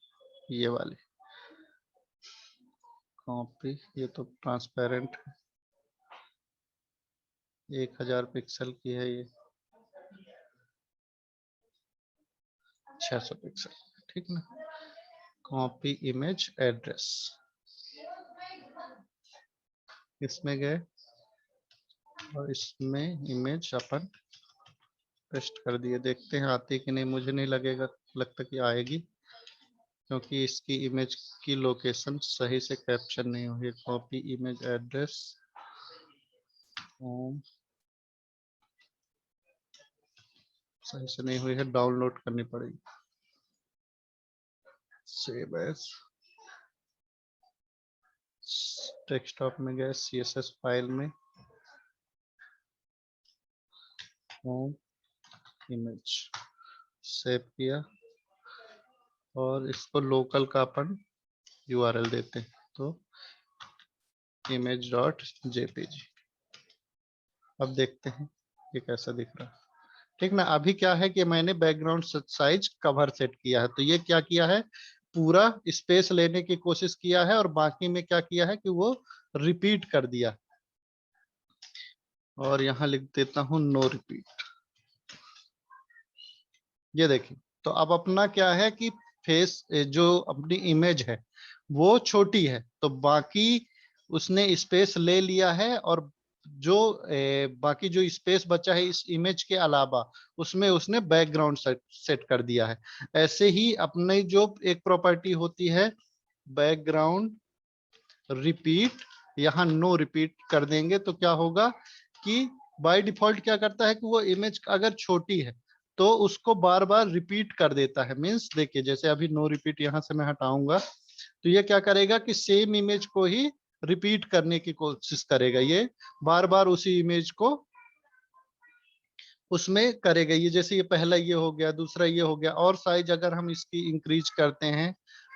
ये वाली कॉपी, ये तो ट्रांसपेरेंट है, 1000 पिक्सल की है ये, 600 पिक्सल, ठीक ना। कॉपी इमेज एड्रेस, इसमें गए और इसमें इमेज अपन पेस्ट कर दिए। देखते हैं आती कि नहीं, मुझे नहीं लगेगा, लगता कि आएगी, क्योंकि इसकी इमेज की लोकेशन सही से कैप्चर नहीं हुई है। कॉपी इमेज एड्रेस सही से नहीं हुई है, डाउनलोड करनी पड़ेगी। सेव एज, डेस्कटॉप में गए, CSS फाइल में, होम इमेज सेव किया, और इसको लोकल का अपन URL देते हैं, तो image.jpg। अब देखते हैं ये कैसा दिख रहा है, ठीक ना। अभी क्या है कि मैंने बैकग्राउंड साइज कवर सेट किया है, तो ये क्या किया है, पूरा स्पेस लेने की कोशिश किया है, और बाकी में क्या किया है कि वो रिपीट कर दिया। और यहाँ लिख देता हूं नो रिपीट। ये देखिए, तो अब अपना क्या है कि फेस जो अपनी इमेज है वो छोटी है, तो बाकी उसने स्पेस ले लिया है, और जो बाकी जो स्पेस बचा है इस इमेज के अलावा उसमें उसने बैकग्राउंड सेट कर दिया है। ऐसे ही अपने जो एक प्रॉपर्टी होती है बैकग्राउंड रिपीट, यहाँ नो रिपीट कर देंगे तो क्या होगा कि बाय डिफॉल्ट क्या करता है कि वो इमेज अगर छोटी है तो उसको बार बार रिपीट कर देता है। मीन्स देखिए, जैसे अभी नो रिपीट यहाँ से मैं हटाऊंगा, तो ये क्या करेगा कि सेम इमेज को ही रिपीट करने की कोशिश करेगा, ये बार बार उसी इमेज को उसमें करेगा। ये जैसे ये पहला ये हो गया, दूसरा ये हो गया, और साइज अगर हम इसकी इंक्रीज करते हैं,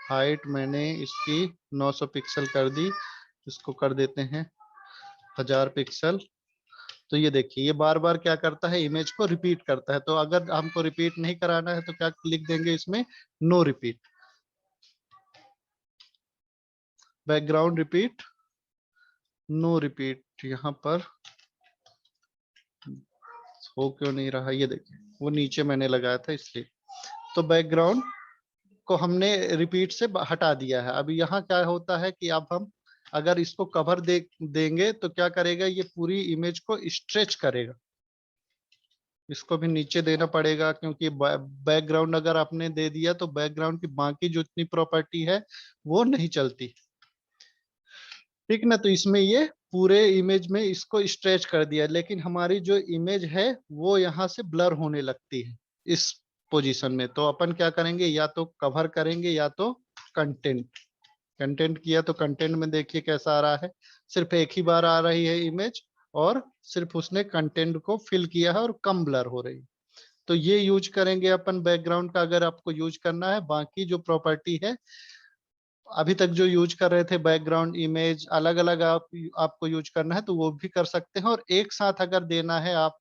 हाइट मैंने इसकी 900 पिक्सल कर दी, इसको कर देते हैं 1000 पिक्सल। तो ये देखिए, ये बार बार क्या करता है, इमेज को रिपीट करता है। तो अगर हमको रिपीट नहीं कराना है तो क्या लिख देंगे इसमें, no repeat, background repeat, no repeat. यहाँ पर हो क्यों नहीं रहा, ये देखिए वो नीचे मैंने लगाया था इसलिए। तो बैकग्राउंड को हमने रिपीट से हटा दिया है। अभी यहाँ क्या होता है कि अब हम अगर इसको कवर देंगे तो क्या करेगा, ये पूरी इमेज को स्ट्रेच करेगा। इसको भी नीचे देना पड़ेगा, क्योंकि बैकग्राउंड अगर आपने दे दिया तो बैकग्राउंड की बाकी जो इतनी प्रॉपर्टी है वो नहीं चलती, ठीक ना। तो इसमें ये पूरे इमेज में इसको स्ट्रेच कर दिया, लेकिन हमारी जो इमेज है वो यहाँ से ब्लर होने लगती है इस पोजीशन में। तो अपन क्या करेंगे, या तो कवर करेंगे या तो कंटेंट। कंटेंट किया तो कंटेंट में देखिए कैसा आ रहा है, सिर्फ एक ही बार आ रही है इमेज, और सिर्फ उसने कंटेंट को फिल किया है और कम ब्लर हो रही है। तो ये यूज करेंगे अपन बैकग्राउंड का, अगर आपको यूज करना है। बाकी जो प्रॉपर्टी है अभी तक जो यूज कर रहे थे बैकग्राउंड इमेज अलग अलग आपको यूज करना है तो वो भी कर सकते हैं, और एक साथ अगर देना है आप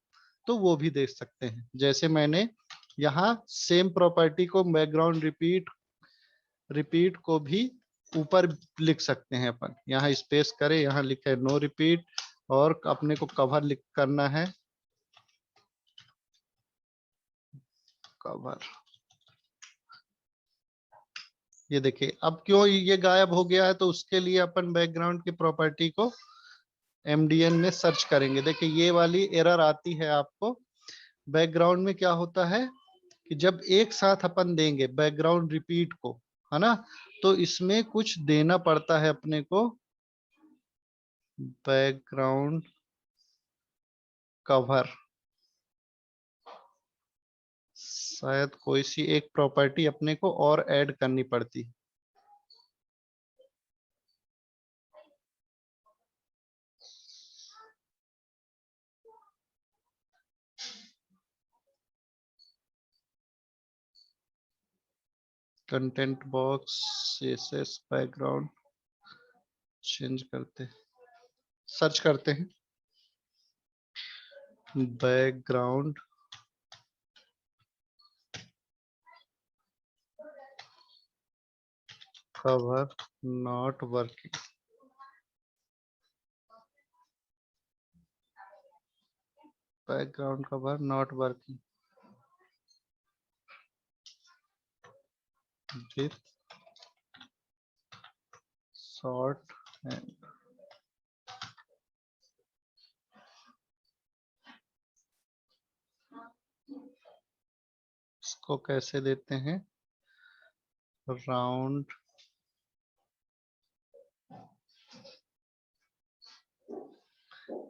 तो वो भी दे सकते हैं। जैसे मैंने यहाँ सेम प्रॉपर्टी को बैकग्राउंड रिपीट रिपीट को भी ऊपर लिख सकते हैं अपन, यहाँ स्पेस करें, यहाँ लिखे नो रिपीट, और अपने को कवर लिख करना है, कवर। ये देखिए अब क्यों ये गायब हो गया है, तो उसके लिए अपन बैकग्राउंड की प्रॉपर्टी को MDN में सर्च करेंगे। देखिए ये वाली एरर आती है आपको। बैकग्राउंड में क्या होता है कि जब एक साथ अपन देंगे बैकग्राउंड रिपीट को, है ना, तो इसमें कुछ देना पड़ता है अपने को, बैकग्राउंड कवर शायद कोई सी एक प्रॉपर्टी अपने को और ऐड करनी पड़ती। Content box, CSS, background change करते हैं, सर्च करते हैं background cover not working. Background cover not working with short hand. इसको कैसे देते हैं, राउंड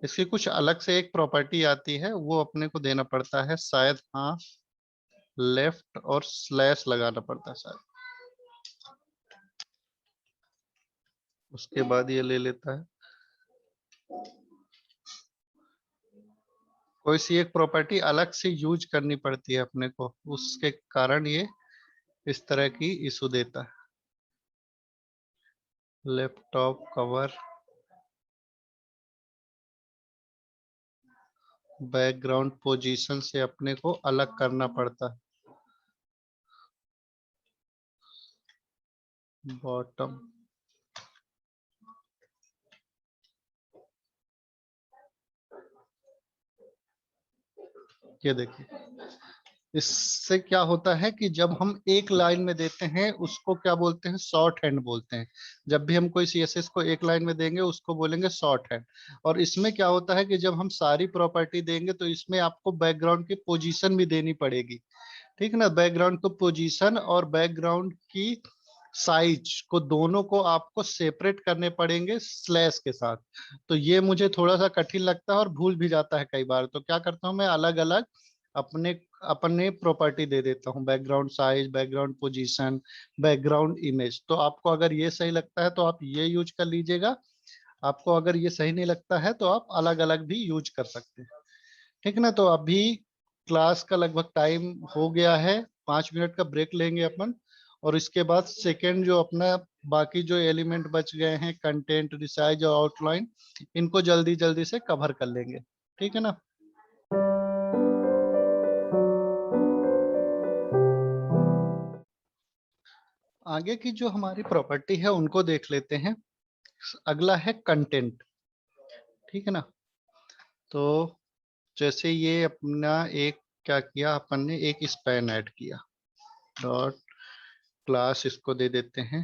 इसकी कुछ अलग से एक प्रॉपर्टी आती है, वो अपने को देना पड़ता है शायद, हाँ लेफ्ट और स्लैश लगाना पड़ता है शायद, उसके बाद ये ले लेता है। कोई सी एक प्रॉपर्टी अलग से यूज करनी पड़ती है अपने को, उसके कारण ये इस तरह की इशू देता है। लैपटॉप कवर बैकग्राउंड पोजीशन से अपने को अलग करना पड़ता है। बॉटम, ये देखिए इससे क्या होता है कि जब हम एक लाइन में देते हैं उसको क्या बोलते हैं, शॉर्ट हैंड बोलते हैं। जब भी हम कोई सीएसएस को एक लाइन में देंगे उसको बोलेंगे शॉर्ट हैंड। और इसमें क्या होता है कि जब हम सारी प्रॉपर्टी देंगे तो इसमें आपको बैकग्राउंड की पोजीशन भी देनी पड़ेगी, ठीक है ना। बैकग्राउंड को पोजीशन और बैकग्राउंड की साइज को दोनों को आपको सेपरेट करने पड़ेंगे स्लैश के साथ। तो ये मुझे थोड़ा सा कठिन लगता है और भूल भी जाता है कई बार, तो क्या करता हूँ मैं अलग अलग अपने अपने प्रॉपर्टी दे देता हूँ, background size, background position, background image. तो आपको अगर ये सही लगता है तो आप ये यूज कर लीजिएगा, आपको अगर ये सही नहीं लगता है तो आप अलग अलग भी यूज कर सकते हैं, ठीक है ना। तो अभी क्लास का लगभग टाइम हो गया है, 5 मिनट का ब्रेक लेंगे अपन, और इसके बाद सेकेंड जो अपना बाकी जो एलिमेंट बच गए हैं, कंटेंट, रिसाइज और आउटलाइन, इनको जल्दी जल्दी से कवर कर लेंगे, ठीक है ना। आगे की जो हमारी प्रॉपर्टी है उनको देख लेते हैं। अगला है कंटेंट, ठीक है ना। तो जैसे ये अपना एक क्या किया अपन ने, एक स्पैन ऐड किया, डॉट क्लास इसको दे देते हैं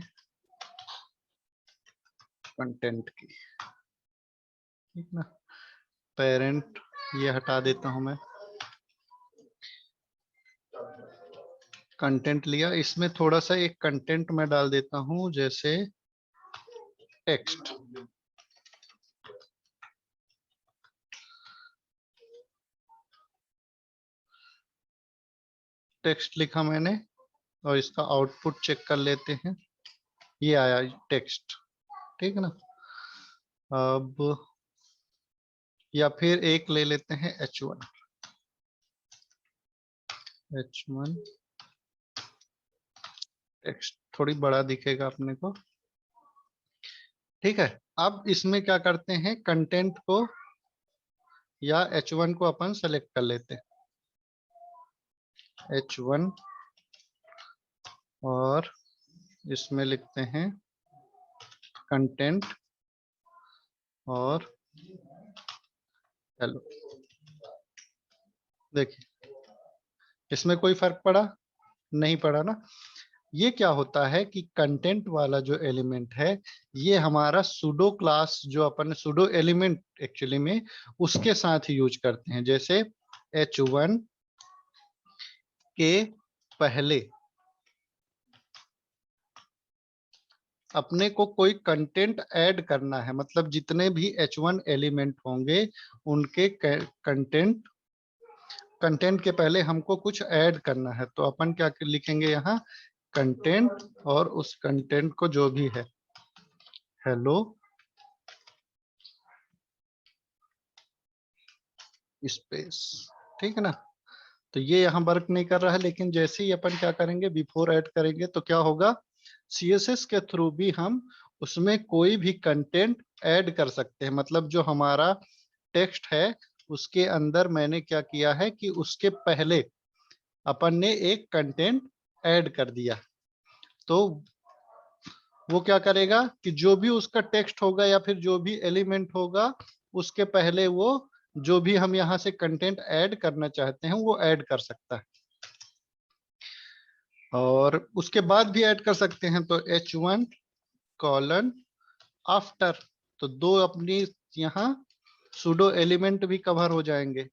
कंटेंट की, ठीक ना। पेरेंट ये हटा देता हूं मैं, कंटेंट लिया, इसमें थोड़ा सा एक कंटेंट मैं डाल देता हूं, जैसे टेक्स्ट। टेक्स्ट लिखा मैंने और इसका आउटपुट चेक कर लेते हैं, ये आया टेक्स्ट, ठीक है ना। अब या फिर एक ले लेते हैं H1, H1 टेक्स्ट, थोड़ी बड़ा दिखेगा अपने को, ठीक है। अब इसमें क्या करते हैं, कंटेंट को या H1 को अपन सेलेक्ट कर लेते हैं, H1, और इसमें लिखते हैं कंटेंट और हेलो। देखिए इसमें कोई फर्क पड़ा नहीं पड़ा ना। ये क्या होता है कि कंटेंट वाला जो एलिमेंट है ये हमारा सुडो क्लास, जो अपन सुडो एलिमेंट एक्चुअली में उसके साथ यूज करते हैं। जैसे H1 के पहले अपने को कोई कंटेंट ऐड करना है, मतलब जितने भी H1 एलिमेंट होंगे उनके कंटेंट कंटेंट के पहले हमको कुछ ऐड करना है, तो अपन क्या लिखेंगे यहाँ, कंटेंट, और उस कंटेंट को जो भी है हेलो स्पेस, ठीक है ना। तो ये यहाँ वर्क नहीं कर रहा है, लेकिन जैसे ही अपन क्या करेंगे, बिफोर ऐड करेंगे तो क्या होगा, सीएसएस के थ्रू भी हम उसमें कोई भी कंटेंट ऐड कर सकते हैं। मतलब जो हमारा टेक्स्ट है उसके अंदर मैंने क्या किया है कि उसके पहले अपन ने एक कंटेंट ऐड कर दिया, तो वो क्या करेगा कि जो भी उसका टेक्स्ट होगा या फिर जो भी एलिमेंट होगा उसके पहले वो जो भी हम यहाँ से कंटेंट ऐड करना चाहते हैं वो ऐड कर सकता है, और उसके बाद भी ऐड कर सकते हैं। तो H1 कॉलन आफ्टर, तो दो अपनी यहाँ सुडो एलिमेंट भी कवर हो जाएंगे,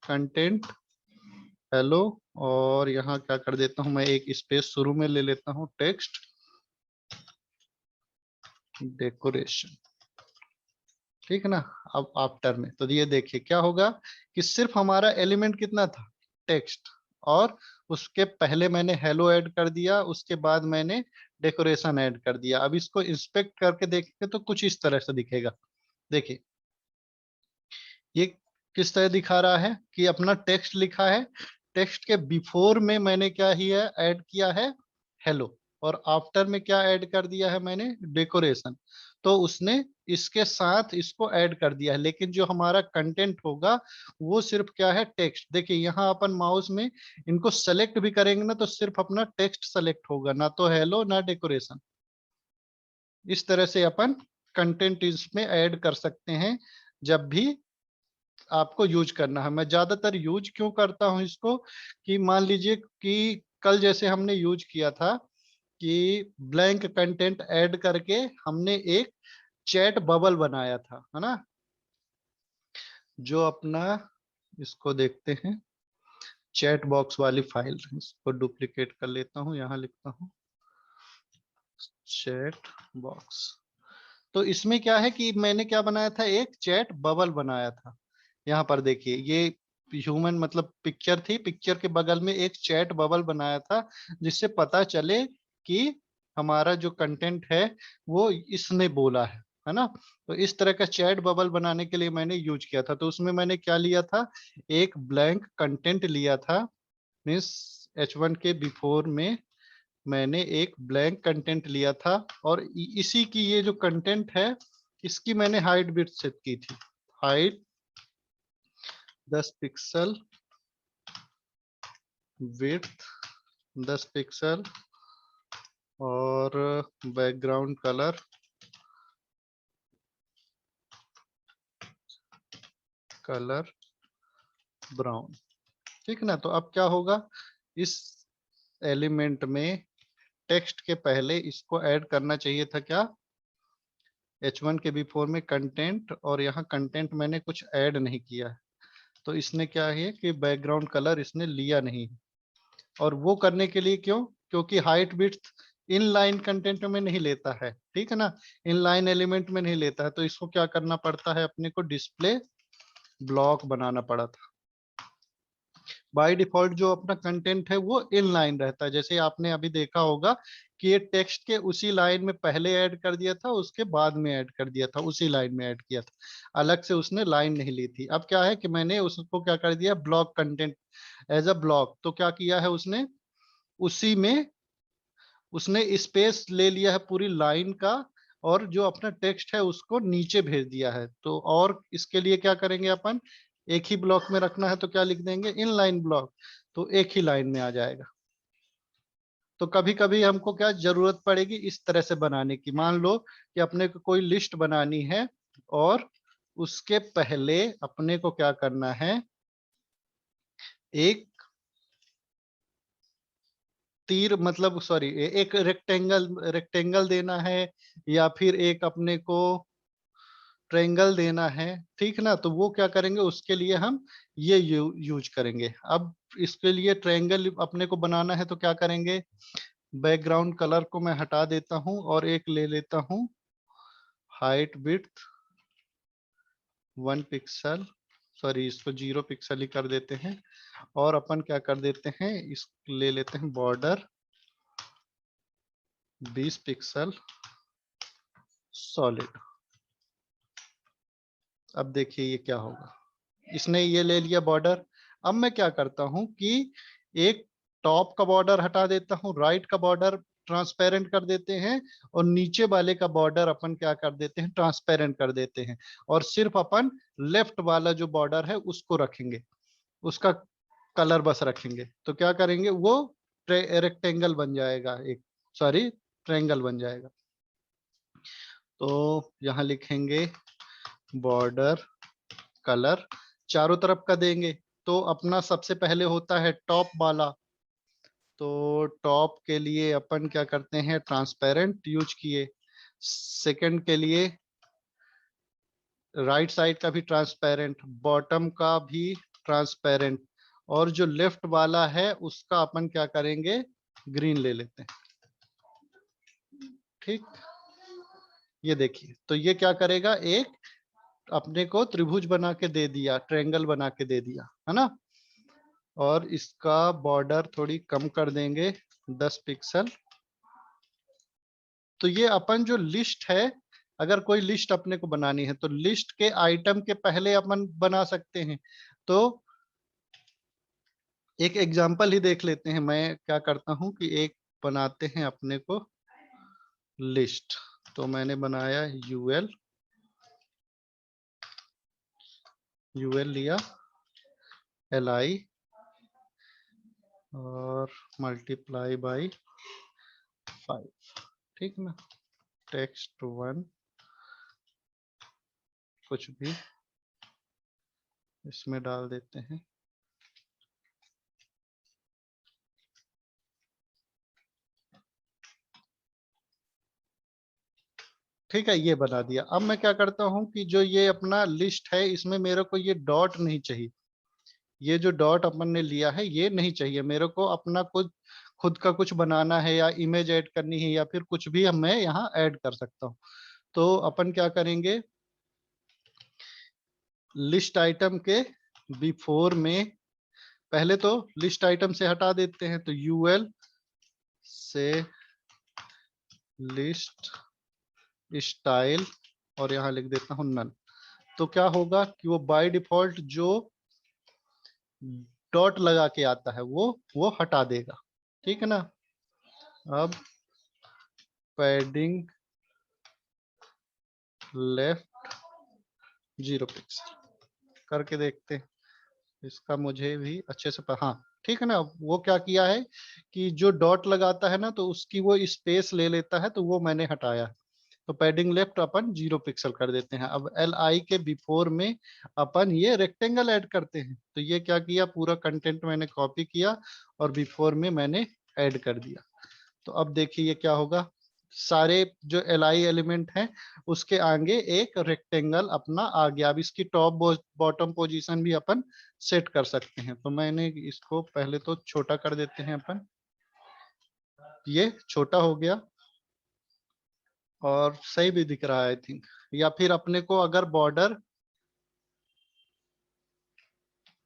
कंटेंट हेलो, और यहाँ क्या कर देता हूं मैं, एक स्पेस शुरू में ले लेता हूं, टेक्स्ट डेकोरेशन, ठीक है ना। अब आफ्टर में तो ये देखिए क्या होगा कि सिर्फ हमारा एलिमेंट कितना था, टेक्स्ट, और उसके पहले मैंने हेलो ऐड कर दिया, उसके बाद मैंने डेकोरेशन ऐड कर दिया। अब इसको इंस्पेक्ट करके देखेंगे तो कुछ इस तरह से दिखेगा। देखिए ये किस तरह दिखा रहा है कि अपना टेक्स्ट लिखा है, टेक्स्ट के बिफोर में मैंने क्या ही है, ऐड किया है हेलो, और आफ्टर में क्या ऐड कर दिया है मैंने, डेकोरेशन। तो उसने इसके साथ इसको ऐड कर दिया है, लेकिन जो हमारा कंटेंट होगा वो सिर्फ क्या है, टेक्स्ट। देखिए यहाँ अपन माउस में इनको सेलेक्ट भी करेंगे ना तो सिर्फ अपना टेक्स्ट सेलेक्ट होगा, ना तो हेलो ना डेकोरेशन। इस तरह से अपन कंटेंट इसमें ऐड कर सकते हैं जब भी आपको यूज करना है। मैं ज्यादातर यूज क्यों करता हूं इसको, कि मान लीजिए कि कल जैसे हमने यूज किया था कि ब्लैंक कंटेंट ऐड करके हमने एक चैट बबल बनाया था, है ना। जो अपना, इसको देखते हैं, चैट बॉक्स वाली फाइल, इसको डुप्लीकेट कर लेता हूं, यहाँ लिखता हूं चैट बॉक्स। तो इसमें क्या है कि मैंने क्या बनाया था, एक चैट बबल बनाया था। यहाँ पर देखिए ये ह्यूमन मतलब पिक्चर थी, पिक्चर के बगल में एक चैट बबल बनाया था, जिससे पता चले कि हमारा जो कंटेंट है वो इसने बोला है ना। तो इस तरह का चैट बबल बनाने के लिए मैंने यूज किया था। तो उसमें मैंने क्या लिया था, एक ब्लैंक कंटेंट लिया था, मीन्स H1 के बिफोर में मैंने एक ब्लैंक कंटेंट लिया था, और इसी की ये जो कंटेंट है इसकी मैंने हाइट बिट सेट की थी, हाइट 10 पिक्सल, विड्थ 10 पिक्सल, और बैकग्राउंड कलर ब्राउन, ठीक है ना। तो अब क्या होगा, इस एलिमेंट में टेक्स्ट के पहले इसको ऐड करना चाहिए था क्या, H1 के बिफोर में कंटेंट, और यहाँ कंटेंट मैंने कुछ ऐड नहीं किया है, तो इसने क्या है कि बैकग्राउंड कलर इसने लिया नहीं। और वो करने के लिए क्यों, क्योंकि height width in line content में नहीं लेता है, ठीक है ना, इन लाइन एलिमेंट में नहीं लेता है। तो इसको क्या करना पड़ता है, अपने को डिस्प्ले ब्लॉक बनाना पड़ा था। बाय डिफॉल्ट जो अपना कंटेंट है वो इन लाइन रहता है, जैसे आपने अभी देखा होगा कि ये टेक्स्ट के उसी लाइन में पहले ऐड कर दिया था, उसके बाद में ऐड कर दिया था, उसी लाइन में ऐड किया था, अलग से उसने लाइन नहीं ली थी। अब क्या है कि मैंने उसको क्या कर दिया, block content as a block. तो क्या किया है उसने, उसी में उसने स्पेस ले लिया है पूरी लाइन का, और जो अपना टेक्स्ट है उसको नीचे भेज दिया है। तो और इसके लिए क्या करेंगे अपन, एक ही ब्लॉक में रखना है तो क्या लिख देंगे, इन लाइन ब्लॉक, तो एक ही लाइन में आ जाएगा। तो कभी कभी हमको क्या जरूरत पड़ेगी इस तरह से बनाने की, मान लो कि अपने को कोई लिस्ट बनानी है, और उसके पहले अपने को क्या करना है, एक तीर मतलब सॉरी एक रेक्टेंगल रेक्टेंगल देना है, या फिर एक अपने को ट्रायंगल देना है, ठीक ना। तो वो क्या करेंगे, उसके लिए हम ये यूज करेंगे। अब इसके लिए ट्रायंगल अपने को बनाना है तो क्या करेंगे, बैकग्राउंड कलर को मैं हटा देता हूं, और एक ले लेता हूं हाइट विड्थ 1 पिक्सल, सॉरी इसको 0 पिक्सल ही कर देते हैं और अपन क्या कर देते हैं, इस ले लेते हैं बॉर्डर 20 पिक्सल सॉलिड। अब देखिए ये क्या होगा, इसने ये ले लिया बॉर्डर। अब मैं क्या करता हूं कि एक टॉप का बॉर्डर हटा देता हूं, राइट का बॉर्डर ट्रांसपेरेंट कर देते हैं और नीचे वाले का बॉर्डर अपन क्या कर देते हैं, ट्रांसपेरेंट कर देते हैं और सिर्फ अपन लेफ्ट वाला जो बॉर्डर है उसको रखेंगे, उसका कलर बस रखेंगे। तो क्या करेंगे, वो रेक्टेंगल बन जाएगा, एक सॉरी ट्रायंगल बन जाएगा। तो यहाँ लिखेंगे बॉर्डर कलर चारों तरफ का देंगे। तो अपना सबसे पहले होता है टॉप वाला, तो टॉप के लिए अपन क्या करते हैं, ट्रांसपेरेंट यूज किए। सेकंड के लिए राइट साइड का भी ट्रांसपेरेंट, बॉटम का भी ट्रांसपेरेंट, और जो लेफ्ट वाला है उसका अपन क्या करेंगे, ग्रीन ले लेते हैं। ठीक, ये देखिए तो ये क्या करेगा, एक अपने को त्रिभुज बना के दे दिया, ट्रायंगल बना के दे दिया, है ना। और इसका बॉर्डर थोड़ी कम कर देंगे 10 पिक्सल। तो ये अपन जो लिस्ट है, अगर कोई लिस्ट अपने को बनानी है तो लिस्ट के आइटम के पहले अपन बना सकते हैं। तो एक एग्जांपल ही देख लेते हैं, मैं क्या करता हूं कि एक बनाते हैं अपने को लिस्ट। तो मैंने बनाया यूएल लिया, li और मल्टीप्लाई बाई 5, ठीक ना। टेक्स्ट 1 कुछ भी इसमें डाल देते हैं। ठीक है, ये बना दिया। अब मैं क्या करता हूं कि जो ये अपना लिस्ट है इसमें मेरे को ये डॉट नहीं चाहिए, ये जो डॉट अपन ने लिया है ये नहीं चाहिए मेरे को। अपना खुद खुद का कुछ बनाना है या इमेज ऐड करनी है या फिर कुछ भी मैं यहाँ ऐड कर सकता हूँ। तो अपन क्या करेंगे, लिस्ट आइटम के बिफोर में पहले तो लिस्ट आइटम से हटा देते हैं, तो यूएल से लिस्ट स्टाइल और यहाँ लिख देता हूँ नल। तो क्या होगा कि वो बाय डिफॉल्ट जो डॉट लगा के आता है वो हटा देगा, ठीक है ना। अब पैडिंग लेफ्ट 0 पिक्सल करके देखते हैं, इसका मुझे भी अच्छे से हाँ ठीक है ना। वो क्या किया है कि जो डॉट लगाता है ना तो उसकी वो स्पेस ले लेता है, तो वो मैंने हटाया है। तो पैडिंग लेफ्ट अपन 0 पिक्सल कर देते हैं। अब एल आई के बिफोर में अपन ये रेक्टेंगल ऐड करते हैं। तो ये क्या किया, पूरा कंटेंट मैंने कॉपी किया और बिफोर में मैंने ऐड कर दिया। तो अब देखिए ये क्या होगा, सारे जो एल आई एलिमेंट हैं उसके आगे एक रेक्टेंगल अपना आ गया। अब इसकी टॉप बॉटम पोजीशन भी अपन सेट कर सकते हैं। तो मैंने इसको पहले तो छोटा कर देते हैं अपन, ये छोटा हो गया और सही भी दिख रहा है आई थिंक। या फिर अपने को अगर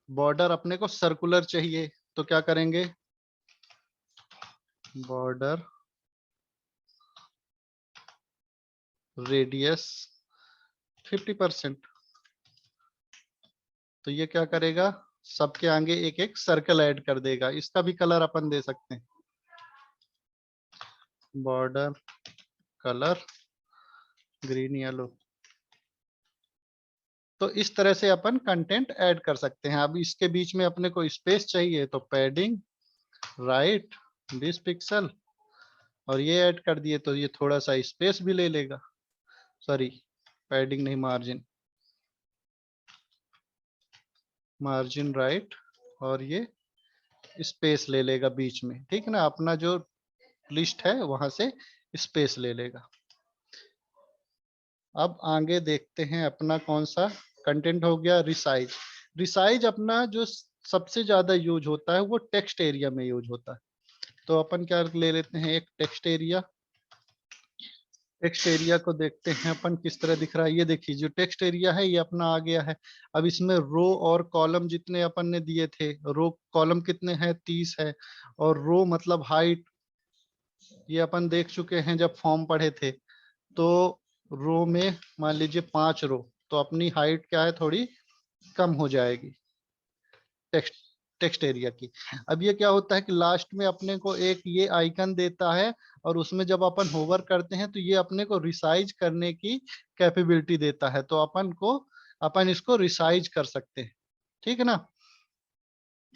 बॉर्डर अपने को सर्कुलर चाहिए तो क्या करेंगे, बॉर्डर रेडियस 50%। तो ये क्या करेगा, सबके आगे एक एक सर्कल ऐड कर देगा। इसका भी कलर अपन दे सकते हैं, बॉर्डर कलर ग्रीन येलो। तो इस तरह से अपन कंटेंट ऐड कर सकते हैं। अब इसके बीच में अपने को स्पेस चाहिए तो पैडिंग राइट 20 पिक्सल और ये ऐड कर दिए तो ये थोड़ा सा स्पेस भी ले लेगा, सॉरी पैडिंग नहीं, मार्जिन राइट, और ये स्पेस ले लेगा बीच में, ठीक है ना। अपना जो लिस्ट है वहां से स्पेस ले लेगा। अब आगे देखते हैं अपना कौन सा कंटेंट हो गया, रिसाइज। रिसाइज अपना जो सबसे ज्यादा यूज होता है वो टेक्स्ट एरिया में यूज होता है। तो अपन क्या ले लेते हैं, एक टेक्स्ट एरिया। टेक्स्ट एरिया को देखते हैं अपन किस तरह दिख रहा है। ये देखिए जो टेक्स्ट एरिया है ये अपना आ गया है। अब इसमें रो और कॉलम जितने अपन ने दिए थे, रो कॉलम कितने हैं, 30 है, और रो मतलब हाइट, ये अपन देख चुके हैं जब फॉर्म पढ़े थे। तो रो में मान लीजिए 5 रो, तो अपनी हाइट क्या है, थोड़ी कम हो जाएगी टेक्स्ट टेक्स्ट एरिया की। अब ये क्या होता है कि लास्ट में अपने को एक ये आइकन देता है, और उसमें जब अपन होवर करते हैं तो ये अपने को रिसाइज करने की कैपेबिलिटी देता है। तो अपन इसको रिसाइज कर सकते हैं, ठीक है ना,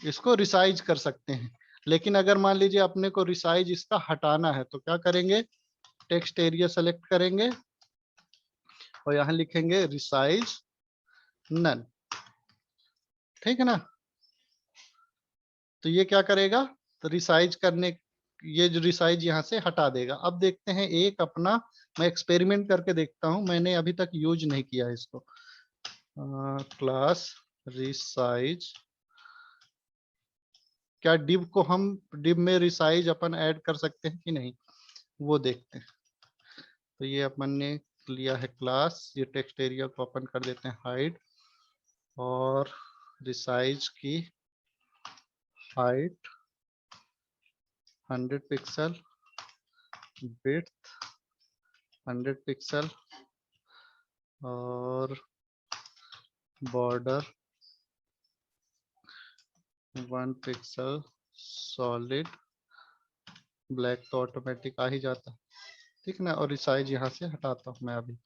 इसको रिसाइज कर सकते हैं। लेकिन अगर मान लीजिए अपने को रिसाइज इसका हटाना है तो क्या करेंगे, टेक्स्ट एरिया सेलेक्ट करेंगे और यहाँ लिखेंगे रिसाइज नन, ठीक है ना। तो ये क्या करेगा, तो रिसाइज करने, ये जो रिसाइज यहाँ से हटा देगा। अब देखते हैं एक अपना, मैं एक्सपेरिमेंट करके देखता हूँ, मैंने अभी तक यूज नहीं किया इसको। क्लास रिसाइज, क्या डिव को हम, डिव में रिसाइज अपन ऐड कर सकते हैं कि नहीं, वो देखते हैं। तो ये अपन ने लिया है क्लास, ये टेक्स्ट एरिया को अपन कर देते हैं हाइड, और रिसाइज की हाइट 100 पिक्सल, विड्थ 100 पिक्सल, और बॉर्डर 1 पिक्सल, सॉलिड, ब्लैक तो ऑटोमेटिक आ ही जाता है, ठीक ना। और रिसाइज यहाँ से हटाता हूँ मैं अभी।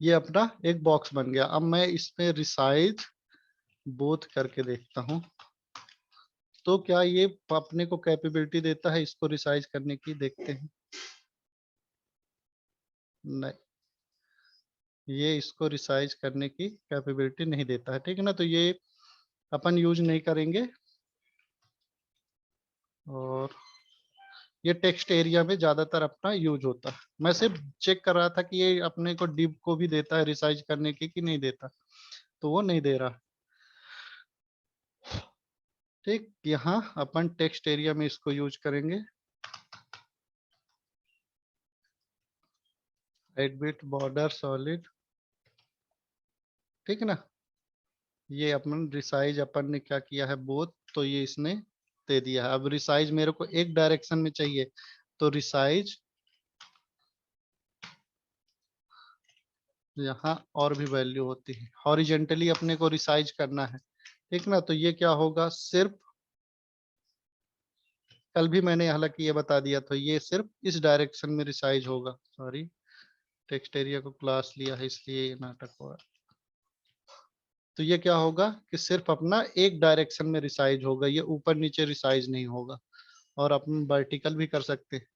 ये अपना एक बॉक्स बन गया। अब मैं इसमें रिसाइज बोथ करके देखता हूँ, तो क्या ये अपने को कैपेबिलिटी देता है इसको रिसाइज करने की, देखते हैं। नहीं, ये इसको रिसाइज करने की कैपेबिलिटी नहीं देता है, ठीक है ना। तो ये अपन यूज नहीं करेंगे। और ये टेक्स्ट एरिया में ज्यादातर अपना यूज होता है। मैं सिर्फ चेक कर रहा था कि ये अपने को डिव को भी देता है रिसाइज करने की कि नहीं देता, तो वो नहीं दे रहा। ठीक, यहाँ अपन टेक्स्ट एरिया में इसको यूज करेंगे, हाइट, विड्थ, बॉर्डर, सॉलिड, ठीक है ना। ये अपन रिसाइज अपन ने क्या किया है, बोथ, तो ये इसने दे दिया है। अब रिसाइज मेरे को एक डायरेक्शन में चाहिए, तो रिसाइज यहाँ और भी वैल्यू होती है, हॉरिजेंटली अपने को रिसाइज करना है, ठीक ना। तो ये क्या होगा, सिर्फ कल भी मैंने हालांकि ये बता दिया, तो ये सिर्फ इस डायरेक्शन में रिसाइज होगा। सॉरी, टेक्स्ट एरिया को क्लास लिया है इसलिए ये नाटक हुआ। तो ये क्या होगा कि सिर्फ अपना एक डायरेक्शन में रिसाइज होगा, ये ऊपर नीचे रिसाइज नहीं होगा। और अपन वर्टिकल भी कर सकते हैं,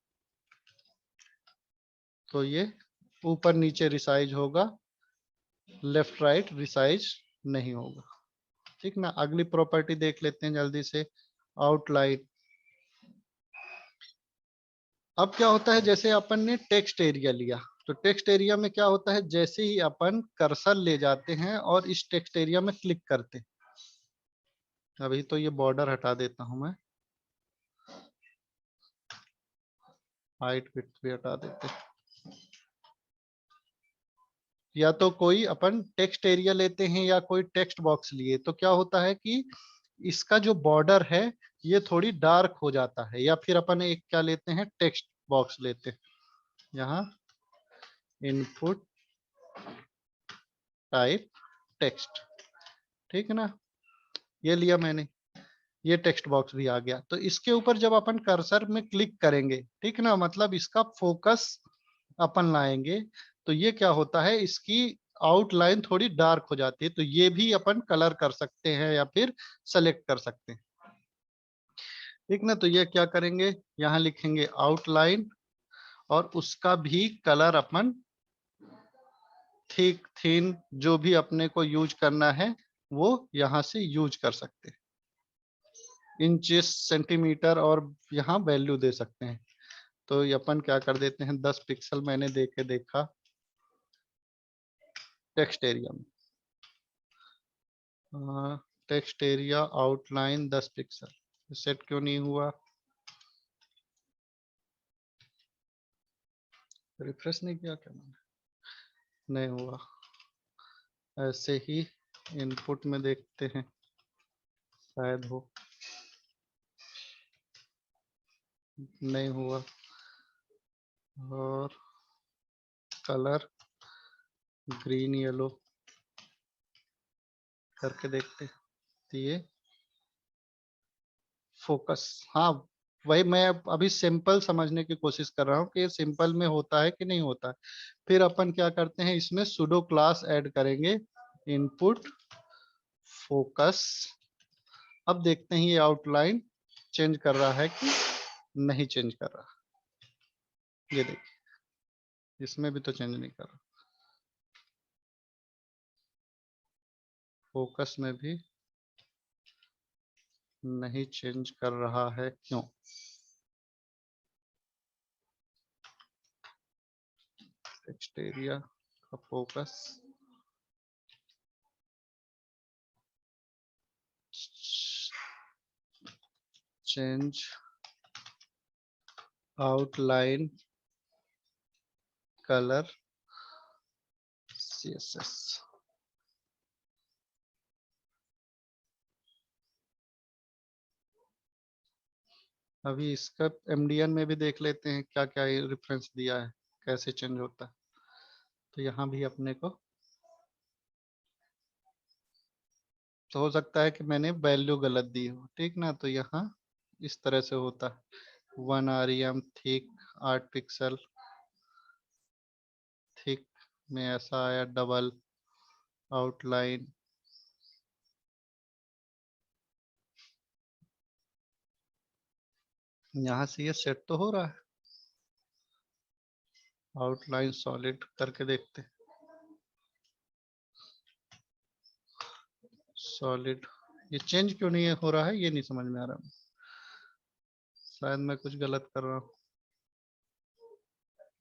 तो ये ऊपर नीचे रिसाइज होगा, लेफ्ट राइट रिसाइज नहीं होगा, ठीक ना। अगली प्रॉपर्टी देख लेते हैं जल्दी से, आउटलाइन। अब क्या होता है, जैसे अपन ने टेक्स्ट एरिया लिया, तो टेक्स्ट एरिया में क्या होता है, जैसे ही अपन कर्सर ले जाते हैं और इस टेक्स्ट एरिया में क्लिक करते हैं, अभी तो ये बॉर्डर हटा देता हूं मैं, हाइट विड्थ भी हटा देते हैं। या तो कोई अपन टेक्स्ट एरिया लेते हैं या कोई टेक्स्ट बॉक्स लिए, तो क्या होता है कि इसका जो बॉर्डर है ये थोड़ी डार्क हो जाता है। या फिर अपन एक क्या लेते हैं, टेक्स्ट बॉक्स लेते हैं, यहाँ इनपुट टाइप टेक्स्ट, ठीक है ना। ये लिया मैंने, ये टेक्स्ट बॉक्स भी आ गया। तो इसके ऊपर जब अपन कर्सर में क्लिक करेंगे, ठीक ना, मतलब इसका फोकस अपन लाएंगे, तो ये क्या होता है, इसकी आउटलाइन थोड़ी डार्क हो जाती है। तो ये भी अपन कलर कर सकते हैं या फिर सेलेक्ट कर सकते हैं, ठीक ना। तो ये क्या करेंगे, यहाँ लिखेंगे आउटलाइन, और उसका भी कलर अपन थिक थिन जो भी अपने को यूज करना है वो यहाँ से यूज कर सकते हैं। इंचेस, सेंटीमीटर, और यहाँ वैल्यू दे सकते हैं। तो ये अपन क्या कर देते हैं, 10 पिक्सल मैंने देखा टेक्स्ट एरिया में, text area outline 10 pixel, set क्यों नहीं हुआ। रिफ्रेश नहीं किया क्या मैंने? नहीं हुआ। ऐसे ही इनपुट में देखते हैं, शायद हो। नहीं हुआ। और कलर ग्रीन येलो करके देखते हैं, तो ये फोकस। हाँ, वही मैं अभी सिंपल समझने की कोशिश कर रहा हूँ कि ये सिंपल में होता है कि नहीं होता है। फिर अपन क्या करते हैं, इसमें सुडो क्लास ऐड करेंगे, इनपुट फोकस। अब देखते हैं ये आउटलाइन चेंज कर रहा है कि नहीं चेंज कर रहा। ये देखिए, इसमें भी तो चेंज नहीं कर रहा, फोकस में भी नहीं चेंज कर रहा है, क्यों? टेक्स्ट एरिया का focus change outline colour CSS। अभी इसका MDN में भी देख लेते हैं क्या क्या रेफरेंस दिया है, कैसे चेंज होता है। तो यहाँ भी अपने को तो हो सकता है कि मैंने वैल्यू गलत दी हो, ठीक ना। तो यहाँ इस तरह से होता है, 1 REM थिक 8 पिक्सल, थिक में ऐसा आया, डबल आउटलाइन। यहाँ से ये सेट तो हो रहा है, आउटलाइन सॉलिड करके देखते हैं। सॉलिड ये चेंज क्यों नहीं हो रहा है, ये नहीं समझ में आ रहा। शायद मैं कुछ गलत कर रहा हूँ।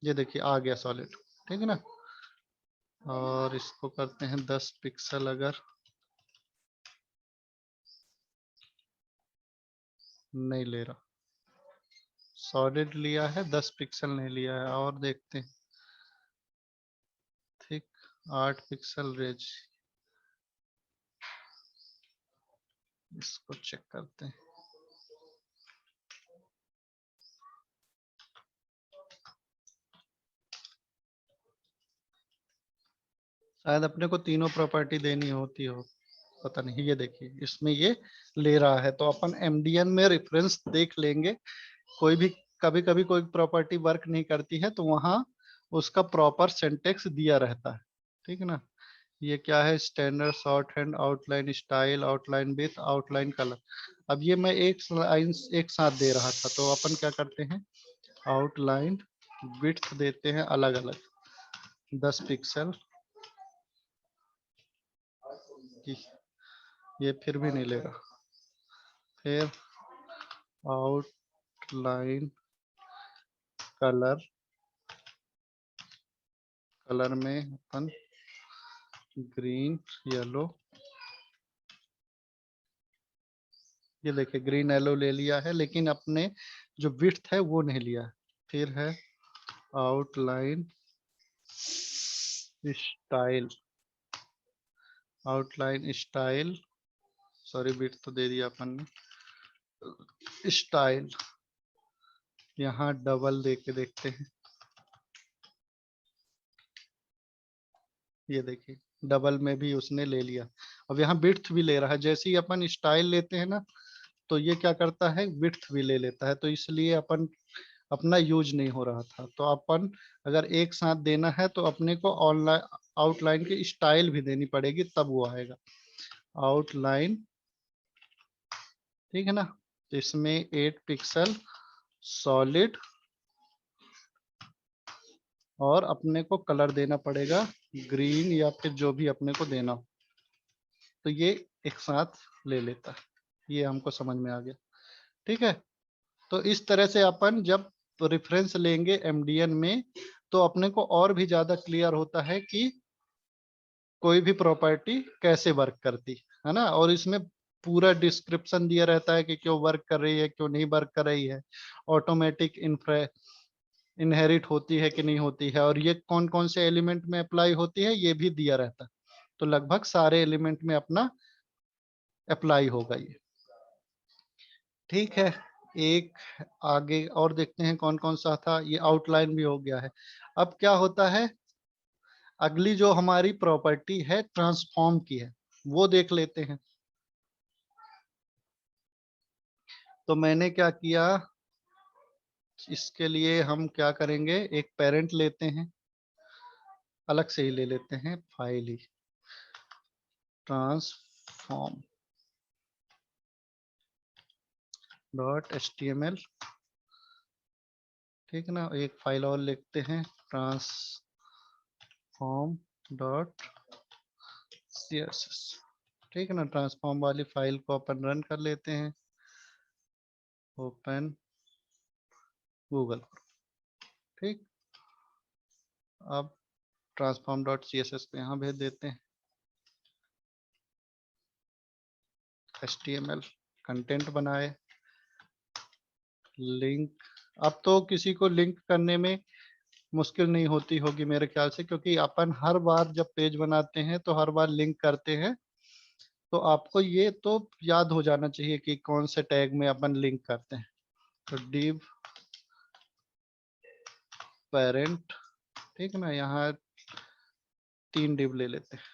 ये देखिए आ गया सॉलिड, ठीक है ना। और इसको करते हैं 10 पिक्सल, अगर नहीं ले रहा, सॉलिड लिया है 10 पिक्सल नहीं लिया है। और देखते हैं, ठीक 8 पिक्सल रेज, इसको चेक करते हैं। शायद अपने को तीनों प्रॉपर्टी देनी होती हो, पता नहीं। ये देखिए इसमें ये ले रहा है, तो अपन MDN में रेफरेंस देख लेंगे। कोई भी कभी कभी कोई प्रॉपर्टी वर्क नहीं करती है, तो वहां उसका प्रॉपर सिंटेक्स दिया रहता है, ठीक है ना। ये क्या है, standard short hand, outline style, outline with, outline colour. अब ये मैं एक लाइन एक साथ दे रहा था, तो अपन क्या करते हैं, आउटलाइन विड्थ देते हैं अलग अलग 10 पिक्सल की। ये फिर भी नहीं ले रहा। फिर आउटलाइन कलर, कलर में अपन ग्रीन येलो, ये देखिए ग्रीन येलो ले लिया है, लेकिन अपने जो विड्थ है वो नहीं लिया है। फिर है outline style, outline style, sorry width तो दे दिया अपन ने, स्टाइल यहाँ डबल दे के देखते हैं। ये देखिए डबल में भी उसने ले लिया। अब यहाँ विड्थ भी ले रहा है, जैसे ही अपन स्टाइल लेते हैं ना, तो ये क्या करता है, विड्थ भी ले लेता है। तो इसलिए अपन अपना यूज नहीं हो रहा था। तो अपन अगर एक साथ देना है, तो अपने को ऑनलाइन आउटलाइन की स्टाइल भी देनी पड़ेगी, तब वो आएगा आउटलाइन, ठीक है ना। तो इसमें 8 पिक्सल सॉलिड, और अपने को कलर देना पड़ेगा ग्रीन, या फिर जो भी अपने को देना हो। तो ये एक साथ ले लेता है, ये हमको समझ में आ गया, ठीक है। तो इस तरह से अपन जब रेफरेंस लेंगे MDN में, तो अपने को और भी ज्यादा क्लियर होता है कि कोई भी प्रॉपर्टी कैसे वर्क करती है ना। और इसमें पूरा डिस्क्रिप्शन दिया रहता है कि क्यों वर्क कर रही है, क्यों नहीं वर्क कर रही है। ऑटोमेटिक इनहेरिट होती है कि नहीं होती है, और ये कौन कौन से एलिमेंट में अप्लाई होती है ये भी दिया रहता है। तो लगभग सारे एलिमेंट में अपना अप्लाई होगा ये। ठीक है, एक आगे और देखते हैं कौन कौन सा था। ये आउटलाइन भी हो गया है। अब क्या होता है, अगली जो हमारी प्रॉपर्टी है ट्रांसफॉर्म की है, वो देख लेते हैं। तो मैंने क्या किया, इसके लिए हम क्या करेंगे, एक पेरेंट लेते हैं, अलग से ही ले लेते हैं फाइल ही, ट्रांसफॉर्म डॉट एचटीएमएल। ठीक है ना, एक फाइल और लिखते हैं, ट्रांसफॉर्म डॉट सीएसएस। ठीक है ना, ट्रांसफॉर्म वाली फाइल को अपन रन कर लेते हैं, ओपन गूगल। ठीक, अब transform dot C S S को यहाँ भेज देते हैं, HTML कंटेंट बनाए, लिंक। अब तो किसी को लिंक करने में मुश्किल नहीं होती होगी मेरे ख्याल से, क्योंकि अपन हर बार जब पेज बनाते हैं तो हर बार लिंक करते हैं। तो आपको ये तो याद हो जाना चाहिए कि कौन से टैग में अपन लिंक करते हैं। तो div पेरेंट, ठीक है ना, यहाँ 3 div ले लेते हैं।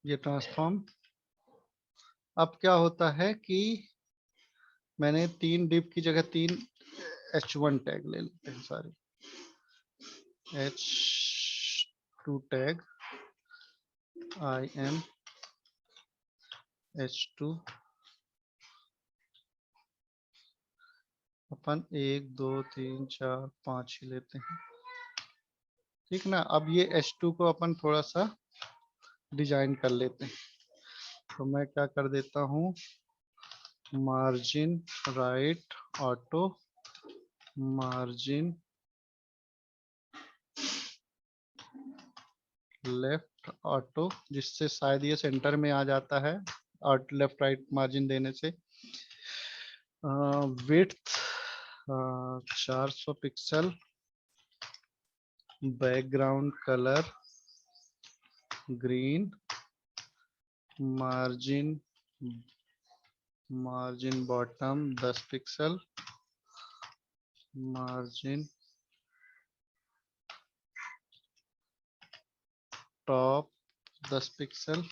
ये ट्रांसफॉर्म, अब क्या होता है कि मैंने 3 div की जगह 3 h1 टैग ले लेते हैं सारे, h2 टैग, im h2, अपन 1 2 3 4 5 ही लेते हैं। ठीक ना, अब ये h2 को अपन थोड़ा सा डिजाइन कर लेते हैं। तो मैं क्या कर देता हूँ, margin right auto, margin left auto, जिससे शायद ये सेंटर में आ जाता है, और लेफ्ट राइट मार्जिन देने से। Width 400 pixel, background colour green, margin bottom 10 pixel, margin top 10 pixel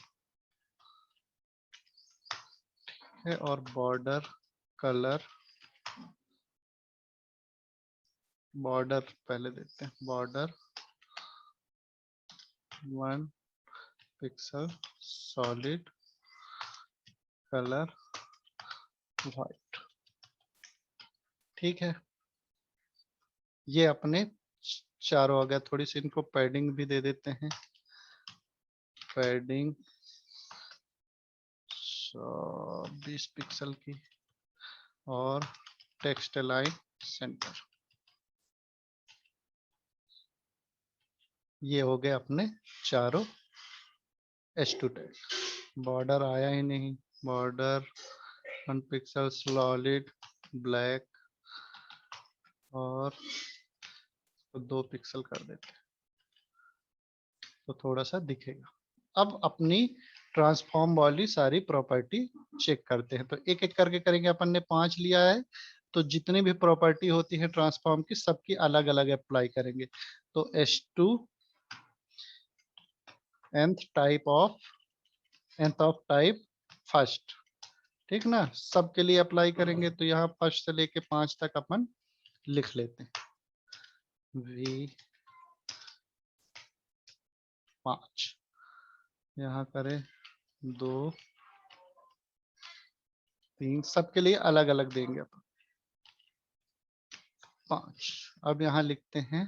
है, और बॉर्डर कलर, बॉर्डर पहले देते हैं, border 1 pixel, solid colour white. ठीक है, ये अपने चारों आ गया। थोड़ी सी इनको पैडिंग भी दे देते हैं, पैडिंग 20 पिक्सल की, और टेक्स्ट अलाइन सेंटर। ये हो गए अपने चारों H2 टैग। बॉर्डर आया ही नहीं, बॉर्डर 1 पिक्सल, सॉलिड ब्लैक, और 2 पिक्सल कर देते हैं तो थोड़ा सा दिखेगा। अब अपनी ट्रांसफॉर्म वाली सारी प्रॉपर्टी चेक करते हैं। तो एक एक करके करेंगे, अपन ने 5 लिया है, तो जितनी भी प्रॉपर्टी होती है ट्रांसफॉर्म की सबकी अलग अलग अप्लाई करेंगे। तो H2 nth of type first, ठीक ना, सबके लिए अप्लाई करेंगे। तो यहाँ फर्स्ट से लेके 5 तक अपन लिख लेते हैं, V5, यहाँ करें 2 3, सबके लिए अलग अलग देंगे अपन 5। अब यहाँ लिखते हैं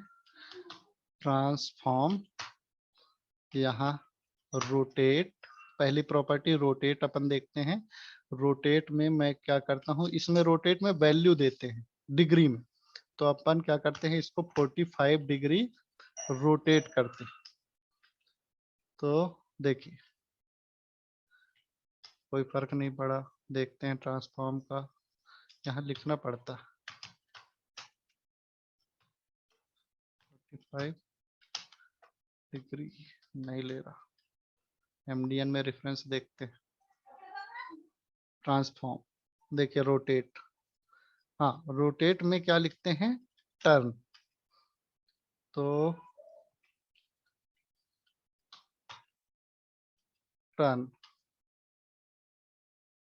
ट्रांसफॉर्म, यहाँ रोटेट, पहली प्रॉपर्टी रोटेट अपन देखते हैं। रोटेट में मैं क्या करता हूँ, इसमें रोटेट में वैल्यू देते हैं डिग्री में। तो अपन क्या करते हैं, इसको 45 डिग्री रोटेट करते हैं। तो देखिए कोई फर्क नहीं पड़ा। देखते हैं ट्रांसफॉर्म का, यहाँ लिखना पड़ता। 45 डिग्री नहीं ले रहा, MDN में रेफरेंस देखते हैं। ट्रांसफॉर्म देखिए, रोटेट, हाँ रोटेट में क्या लिखते हैं, टर्न। तो टर्न,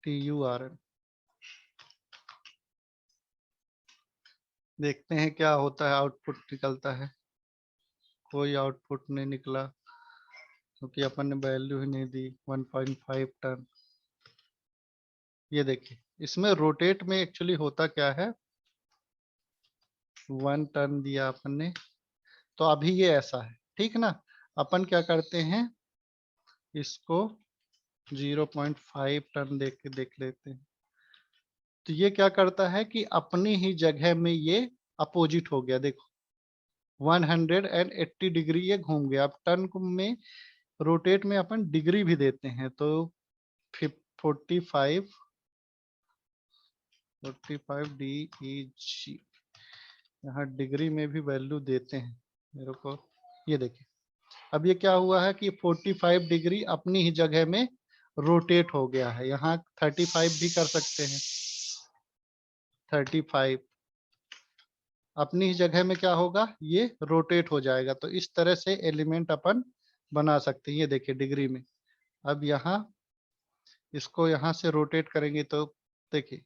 TURN। देखते हैं क्या होता है, आउटपुट निकलता है। कोई आउटपुट नहीं निकला क्योंकि अपन ने वैल्यू ही नहीं दी। 1.5 टन। ये देखिए, इसमें रोटेट में एक्चुअली होता क्या है, 1 टन दिया अपन ने, तो अभी ये ऐसा है, ठीक ना। अपन क्या करते हैं, इसको 0.5 टन देख के देख लेते हैं। तो ये क्या करता है कि अपनी ही जगह में ये अपोजिट हो गया, देखो 180 डिग्री ये घूम गया। अब टन में रोटेट में अपन डिग्री भी देते हैं, तो 45 DEG, यहाँ डिग्री में भी वैल्यू देते हैं मेरे को। ये देखिए, अब ये क्या हुआ है कि 45 डिग्री अपनी ही जगह में रोटेट हो गया है। यहाँ 35 भी कर सकते हैं, 35 अपनी ही जगह में क्या होगा, ये रोटेट हो जाएगा। तो इस तरह से एलिमेंट अपन बना सकते हैं। ये देखिए डिग्री में, अब यहाँ इसको यहाँ से रोटेट करेंगे तो देखिए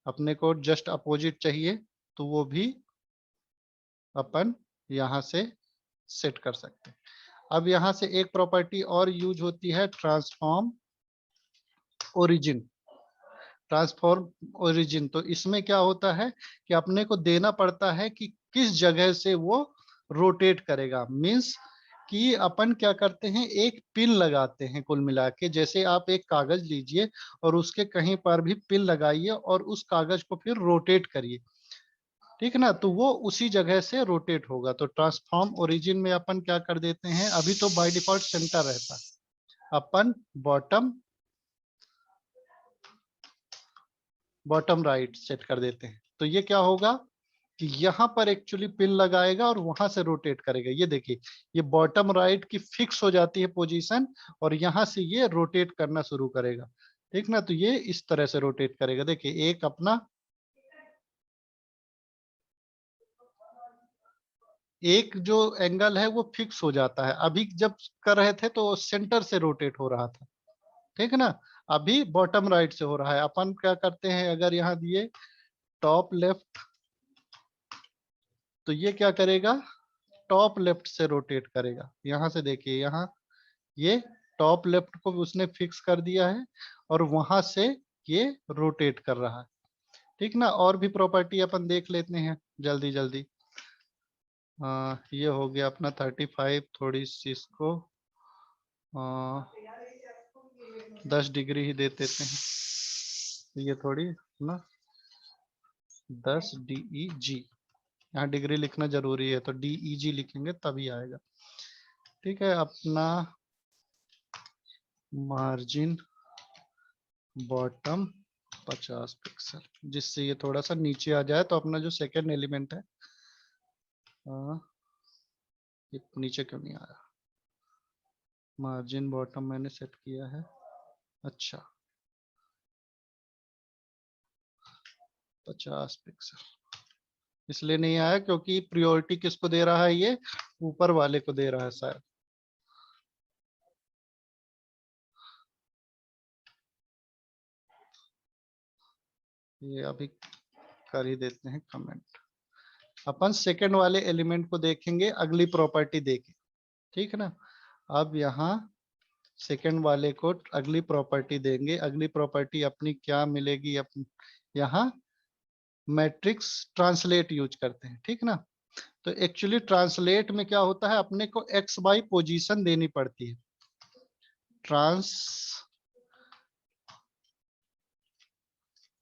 अपने को जस्ट अपोजिट चाहिए, तो वो भी अपन यहाँ से सेट कर सकते हैं। अब यहाँ से एक प्रॉपर्टी और यूज होती है, ट्रांसफॉर्म ओरिजिन। ट्रांसफॉर्म ओरिजिन, तो इसमें क्या होता है कि अपने को देना पड़ता है कि किस जगह से वो रोटेट करेगा। मींस कि अपन क्या करते हैं, एक पिन लगाते हैं कुल मिला के। जैसे आप एक कागज लीजिए और उसके कहीं पर भी पिन लगाइए और उस कागज को फिर रोटेट करिए, ठीक ना, तो वो उसी जगह से रोटेट होगा। तो ट्रांसफॉर्म ओरिजिन में अपन क्या कर देते हैं, अभी तो बाय डिफॉल्ट सेंटर रहता है, अपन बॉटम राइट सेट कर देते हैं। तो ये क्या होगा कि यहाँ पर एक्चुअली पिन लगाएगा और वहां से रोटेट करेगा। ये देखिए, ये बॉटम राइट की फिक्स हो जाती है पोजीशन और यहाँ से ये रोटेट करना शुरू करेगा, ठीक ना। तो ये इस तरह से रोटेट करेगा। देखिए एक अपना एक जो एंगल है वो फिक्स हो जाता है। अभी जब कर रहे थे तो सेंटर से रोटेट हो रहा था, ठीक ना। अभी बॉटम राइट से हो रहा है। अपन क्या करते हैं, अगर यहाँ दिए टॉप लेफ्ट, तो ये क्या करेगा, टॉप लेफ्ट से रोटेट करेगा। यहाँ से देखिए, यहाँ ये टॉप लेफ्ट को उसने फिक्स कर दिया है और वहां से ये रोटेट कर रहा है, ठीक ना। और भी प्रॉपर्टी अपन देख लेते हैं जल्दी जल्दी। ये हो गया अपना 35, थोड़ी सी इसको 10 डिग्री ही दे देते हैं। ये थोड़ी ना 10 DEG, यहाँ डिग्री लिखना जरूरी है, तो DEG लिखेंगे तभी आएगा, ठीक है। अपना मार्जिन बॉटम 50 पिक्सल, जिससे ये थोड़ा सा नीचे आ जाए। तो अपना जो सेकेंड एलिमेंट है, ये नीचे क्यों नहीं आया, मार्जिन बॉटम मैंने सेट किया है, अच्छा 50 पिक्सल। इसलिए नहीं आया क्योंकि प्रायोरिटी किसको दे रहा है, ये ऊपर वाले को दे रहा है शायद। ये अभी कर ही देते हैं कमेंट। अपन सेकंड वाले एलिमेंट को देखेंगे अगली प्रॉपर्टी देके, ठीक है ना। अब यहाँ सेकंड वाले को अगली प्रॉपर्टी देंगे। अगली प्रॉपर्टी अपनी क्या मिलेगी, यहाँ मैट्रिक्स ट्रांसलेट यूज करते हैं, ठीक ना। तो एक्चुअली ट्रांसलेट में क्या होता है, अपने को एक्स वाई पोजीशन देनी पड़ती है।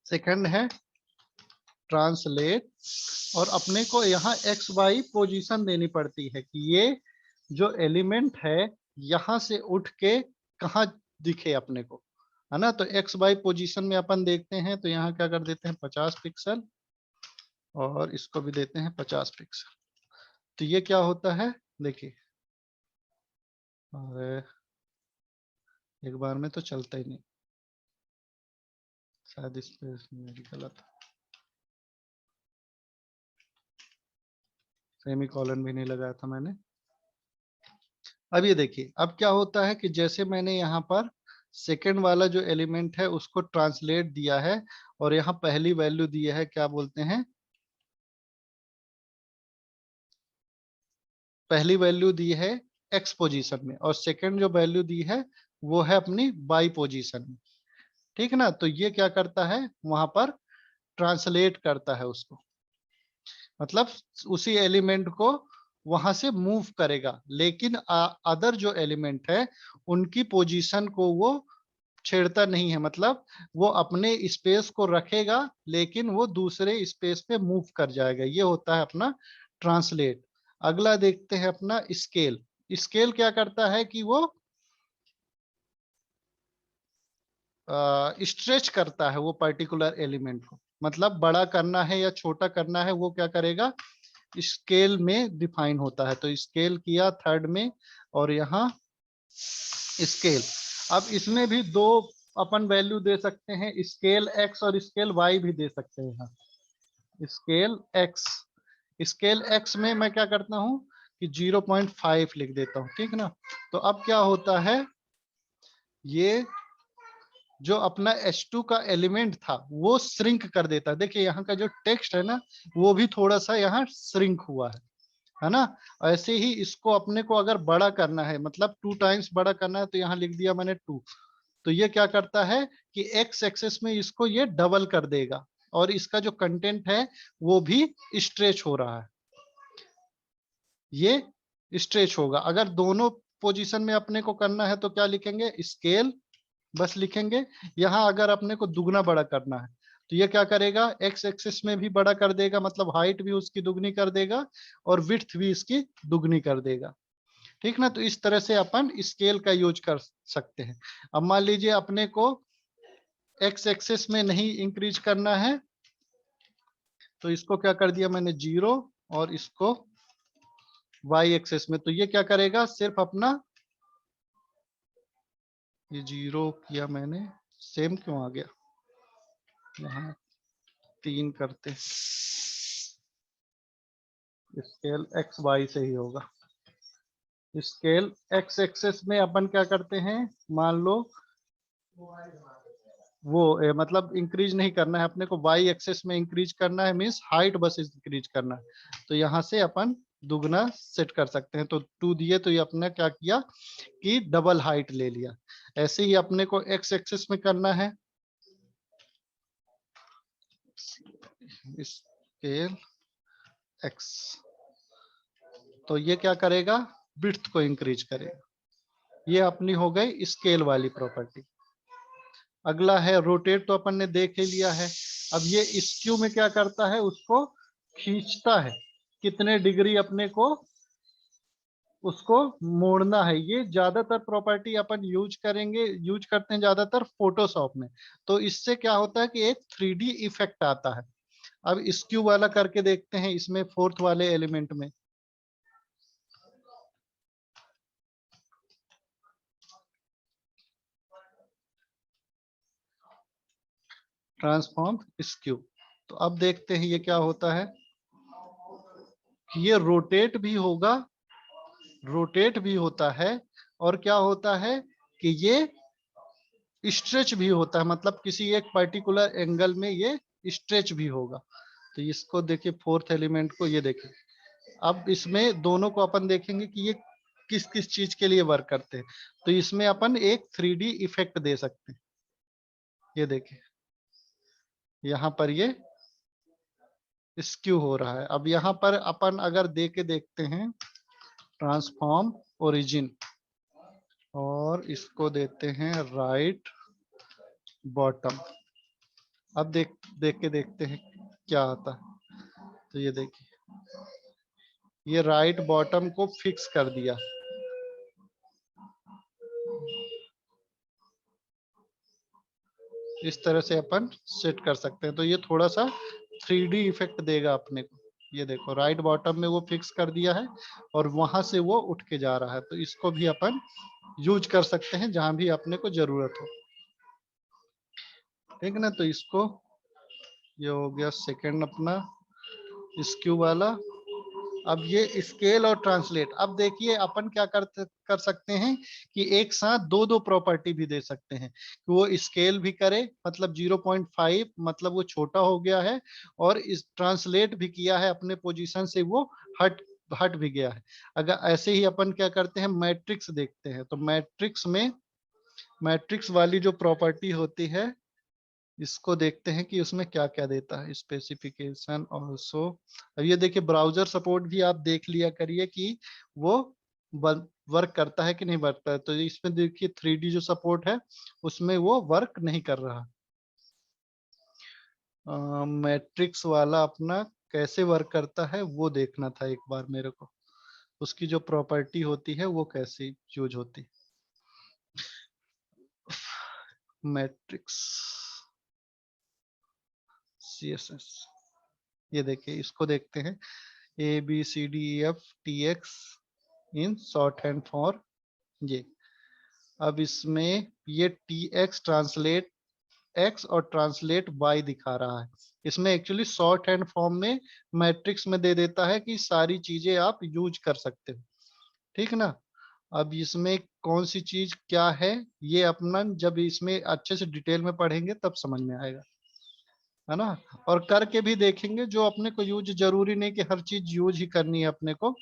सेकंड है ट्रांसलेट, और अपने को यहाँ एक्स वाई पोजीशन देनी पड़ती है कि ये जो एलिमेंट है यहाँ से उठ के कहाँ दिखे अपने को। है ना। तो एक्स वाई पोजीशन में अपन देखते हैं तो यहाँ क्या कर देते हैं 50 पिक्सल, और इसको भी देते हैं 50 पिक्सल। तो ये क्या होता है देखिए, और एक बार में तो चलता ही नहीं, शायद इस पे मेरी गलत, सेमी कॉलन भी नहीं लगाया था मैंने। अब ये देखिए, अब क्या होता है कि जैसे मैंने यहाँ पर सेकंड वाला जो एलिमेंट है उसको ट्रांसलेट दिया है, और यहाँ पहली वैल्यू दी है, क्या बोलते हैं, पहली वैल्यू दी है एक्स पोजीशन में, और सेकंड जो वैल्यू दी है वो है अपनी वाई पोजीशन में। ठीक ना। तो ये क्या करता है, वहां पर ट्रांसलेट करता है उसको, मतलब उसी एलिमेंट को वहां से मूव करेगा, लेकिन अदर जो एलिमेंट है उनकी पोजीशन को वो छेड़ता नहीं है। मतलब वो अपने स्पेस को रखेगा, लेकिन वो दूसरे स्पेस पे मूव कर जाएगा। ये होता है अपना ट्रांसलेट। अगला देखते हैं अपना स्केल। स्केल क्या करता है कि वो स्ट्रेच करता है वो पर्टिकुलर एलिमेंट को, मतलब बड़ा करना है या छोटा करना है, वो क्या करेगा, स्केल में डिफाइन होता है। तो स्केल किया थर्ड में, और यहाँ स्केल। अब इसमें भी दो अपन वैल्यू दे सकते हैं, स्केल एक्स और स्केल वाई भी दे सकते हैं। यहाँ स्केल एक्स, स्केल एक्स में मैं क्या करता हूँ कि 0.5 लिख देता हूँ, ठीक ना। तो अब क्या होता है, ये जो अपना H2 का एलिमेंट था वो श्रिंक कर देता है। देखिए यहाँ का जो टेक्स्ट है ना, वो भी थोड़ा सा यहाँ श्रिंक हुआ है ना। ऐसे ही इसको अपने को अगर बड़ा करना है, मतलब 2 टाइम्स बड़ा करना है, तो यहाँ लिख दिया मैंने 2। तो ये क्या करता है कि एक्स एक्सेस में इसको ये डबल कर देगा, और इसका जो कंटेंट है वो भी स्ट्रेच हो रहा है, ये स्ट्रेच होगा। अगर दोनों पोजीशन में अपने को करना है तो क्या लिखेंगे, स्केल बस लिखेंगे। यहाँ अगर अपने को दुगना बड़ा करना है तो ये क्या करेगा, एक्स एक्सिस में भी बड़ा कर देगा, मतलब हाइट भी उसकी दुगनी कर देगा और विड्थ भी इसकी दुगनी कर देगा। ठीक ना। तो इस तरह से अपन स्केल का यूज कर सकते हैं। अब मान लीजिए अपने को एक्स एक्सिस में नहीं इंक्रीज करना है, तो इसको क्या कर दिया मैंने 0, और इसको वाई एक्सिस में। तो ये क्या करेगा, सिर्फ अपना, ये 0 किया मैंने, सेम क्यों आ गया, यहाँ 3 करते, स्केल एक्स वाई से ही होगा। स्केल एक्स एक्सेस में अपन क्या करते हैं, मान लो वो मतलब इंक्रीज नहीं करना है अपने को, वाई एक्सेस में इंक्रीज करना है, मींस हाइट बस इंक्रीज करना है। तो यहाँ से अपन दुगना सेट कर सकते हैं। तो 2 दिए तो ये अपने क्या किया कि डबल हाइट ले लिया। ऐसे ही अपने को एक्स एक्सेस में करना है, स्केल एक्स, तो ये क्या करेगा, विड्थ को इंक्रीज करेगा। ये अपनी हो गई स्केल वाली प्रॉपर्टी। अगला है रोटेट, तो अपन ने देख ही लिया है। अब ये स्क्यू में क्या करता है, उसको खींचता है, कितने डिग्री अपने को उसको मोड़ना है। ये ज्यादातर प्रॉपर्टी अपन यूज करेंगे, यूज करते हैं ज्यादातर फोटोशॉप में। तो इससे क्या होता है कि एक 3D इफेक्ट आता है। अब स्क्यू वाला करके देखते हैं इसमें, फोर्थ वाले एलिमेंट में। Transform skew. तो अब देखते हैं ये क्या होता है कि ये रोटेट भी होगा, रोटेट भी होता है, और क्या होता है कि ये स्ट्रेच भी होता है, मतलब किसी एक पर्टिकुलर एंगल में ये स्ट्रेच भी होगा। तो इसको देखिए, फोर्थ एलिमेंट को ये देखिए। अब इसमें दोनों को अपन देखेंगे कि ये किस किस चीज के लिए वर्क करते हैं। तो इसमें अपन एक 3D इफेक्ट दे सकते हैं। ये देखिए यहाँ पर ये स्क्यू हो रहा है। अब यहाँ पर अपन अगर दे के देखते हैं ट्रांसफॉर्म ओरिजिन, और इसको देते हैं राइट बॉटम। अब देख देख के देखते हैं क्या आता है। तो ये देखिए, ये राइट बॉटम को फिक्स कर दिया। इस तरह से अपन सेट कर सकते हैं। तो ये थोड़ा सा 3D इफेक्ट देगा अपने को। ये देखो राइट बॉटम में वो फिक्स कर दिया है और वहां से वो उठ के जा रहा है। तो इसको भी अपन यूज कर सकते हैं जहां भी अपने को जरूरत हो, ठीक है ना। तो इसको, ये हो गया सेकंड अपना स्क्यू वाला। अब ये स्केल और ट्रांसलेट, अब देखिए अपन क्या कर सकते हैं कि एक साथ दो दो प्रॉपर्टी भी दे सकते हैं कि वो स्केल भी करे, मतलब 0.5 मतलब वो छोटा हो गया है, और इस ट्रांसलेट भी किया है अपने पोजीशन से, वो हट हट भी गया है। अगर ऐसे ही अपन क्या करते हैं, मैट्रिक्स देखते हैं। तो मैट्रिक्स में मैट्रिक्स वाली जो प्रॉपर्टी होती है, इसको देखते हैं कि उसमें क्या क्या देता है। स्पेसिफिकेशन ऑल्सो, अब ये देखिए ब्राउजर सपोर्ट भी आप देख लिया करिए कि वो वर्क करता है कि नहीं वर्क। तो इसमें देखिए 3D जो सपोर्ट है उसमें वो वर्क नहीं कर रहा। मैट्रिक्स वाला अपना कैसे वर्क करता है वो देखना था एक बार मेरे को, उसकी जो प्रॉपर्टी होती है वो कैसे यूज होती है। मैट्रिक्स CSS, ये देखिए इसको देखते हैं, ABCDEFTX in short hand for ये। अब इसमें ये TX ट्रांसलेट X और ट्रांसलेट Y दिखा रहा है। इसमें एक्चुअली शॉर्ट हैंड फॉर्म में मैट्रिक्स में दे देता है कि सारी चीजें आप यूज कर सकते हो, ठीक ना। अब इसमें कौन सी चीज क्या है, ये अपना जब इसमें अच्छे से डिटेल में पढ़ेंगे तब समझ में आएगा, है ना। और करके भी देखेंगे, जो अपने को यूज, जरूरी नहीं कि हर चीज यूज ही करनी है अपने को।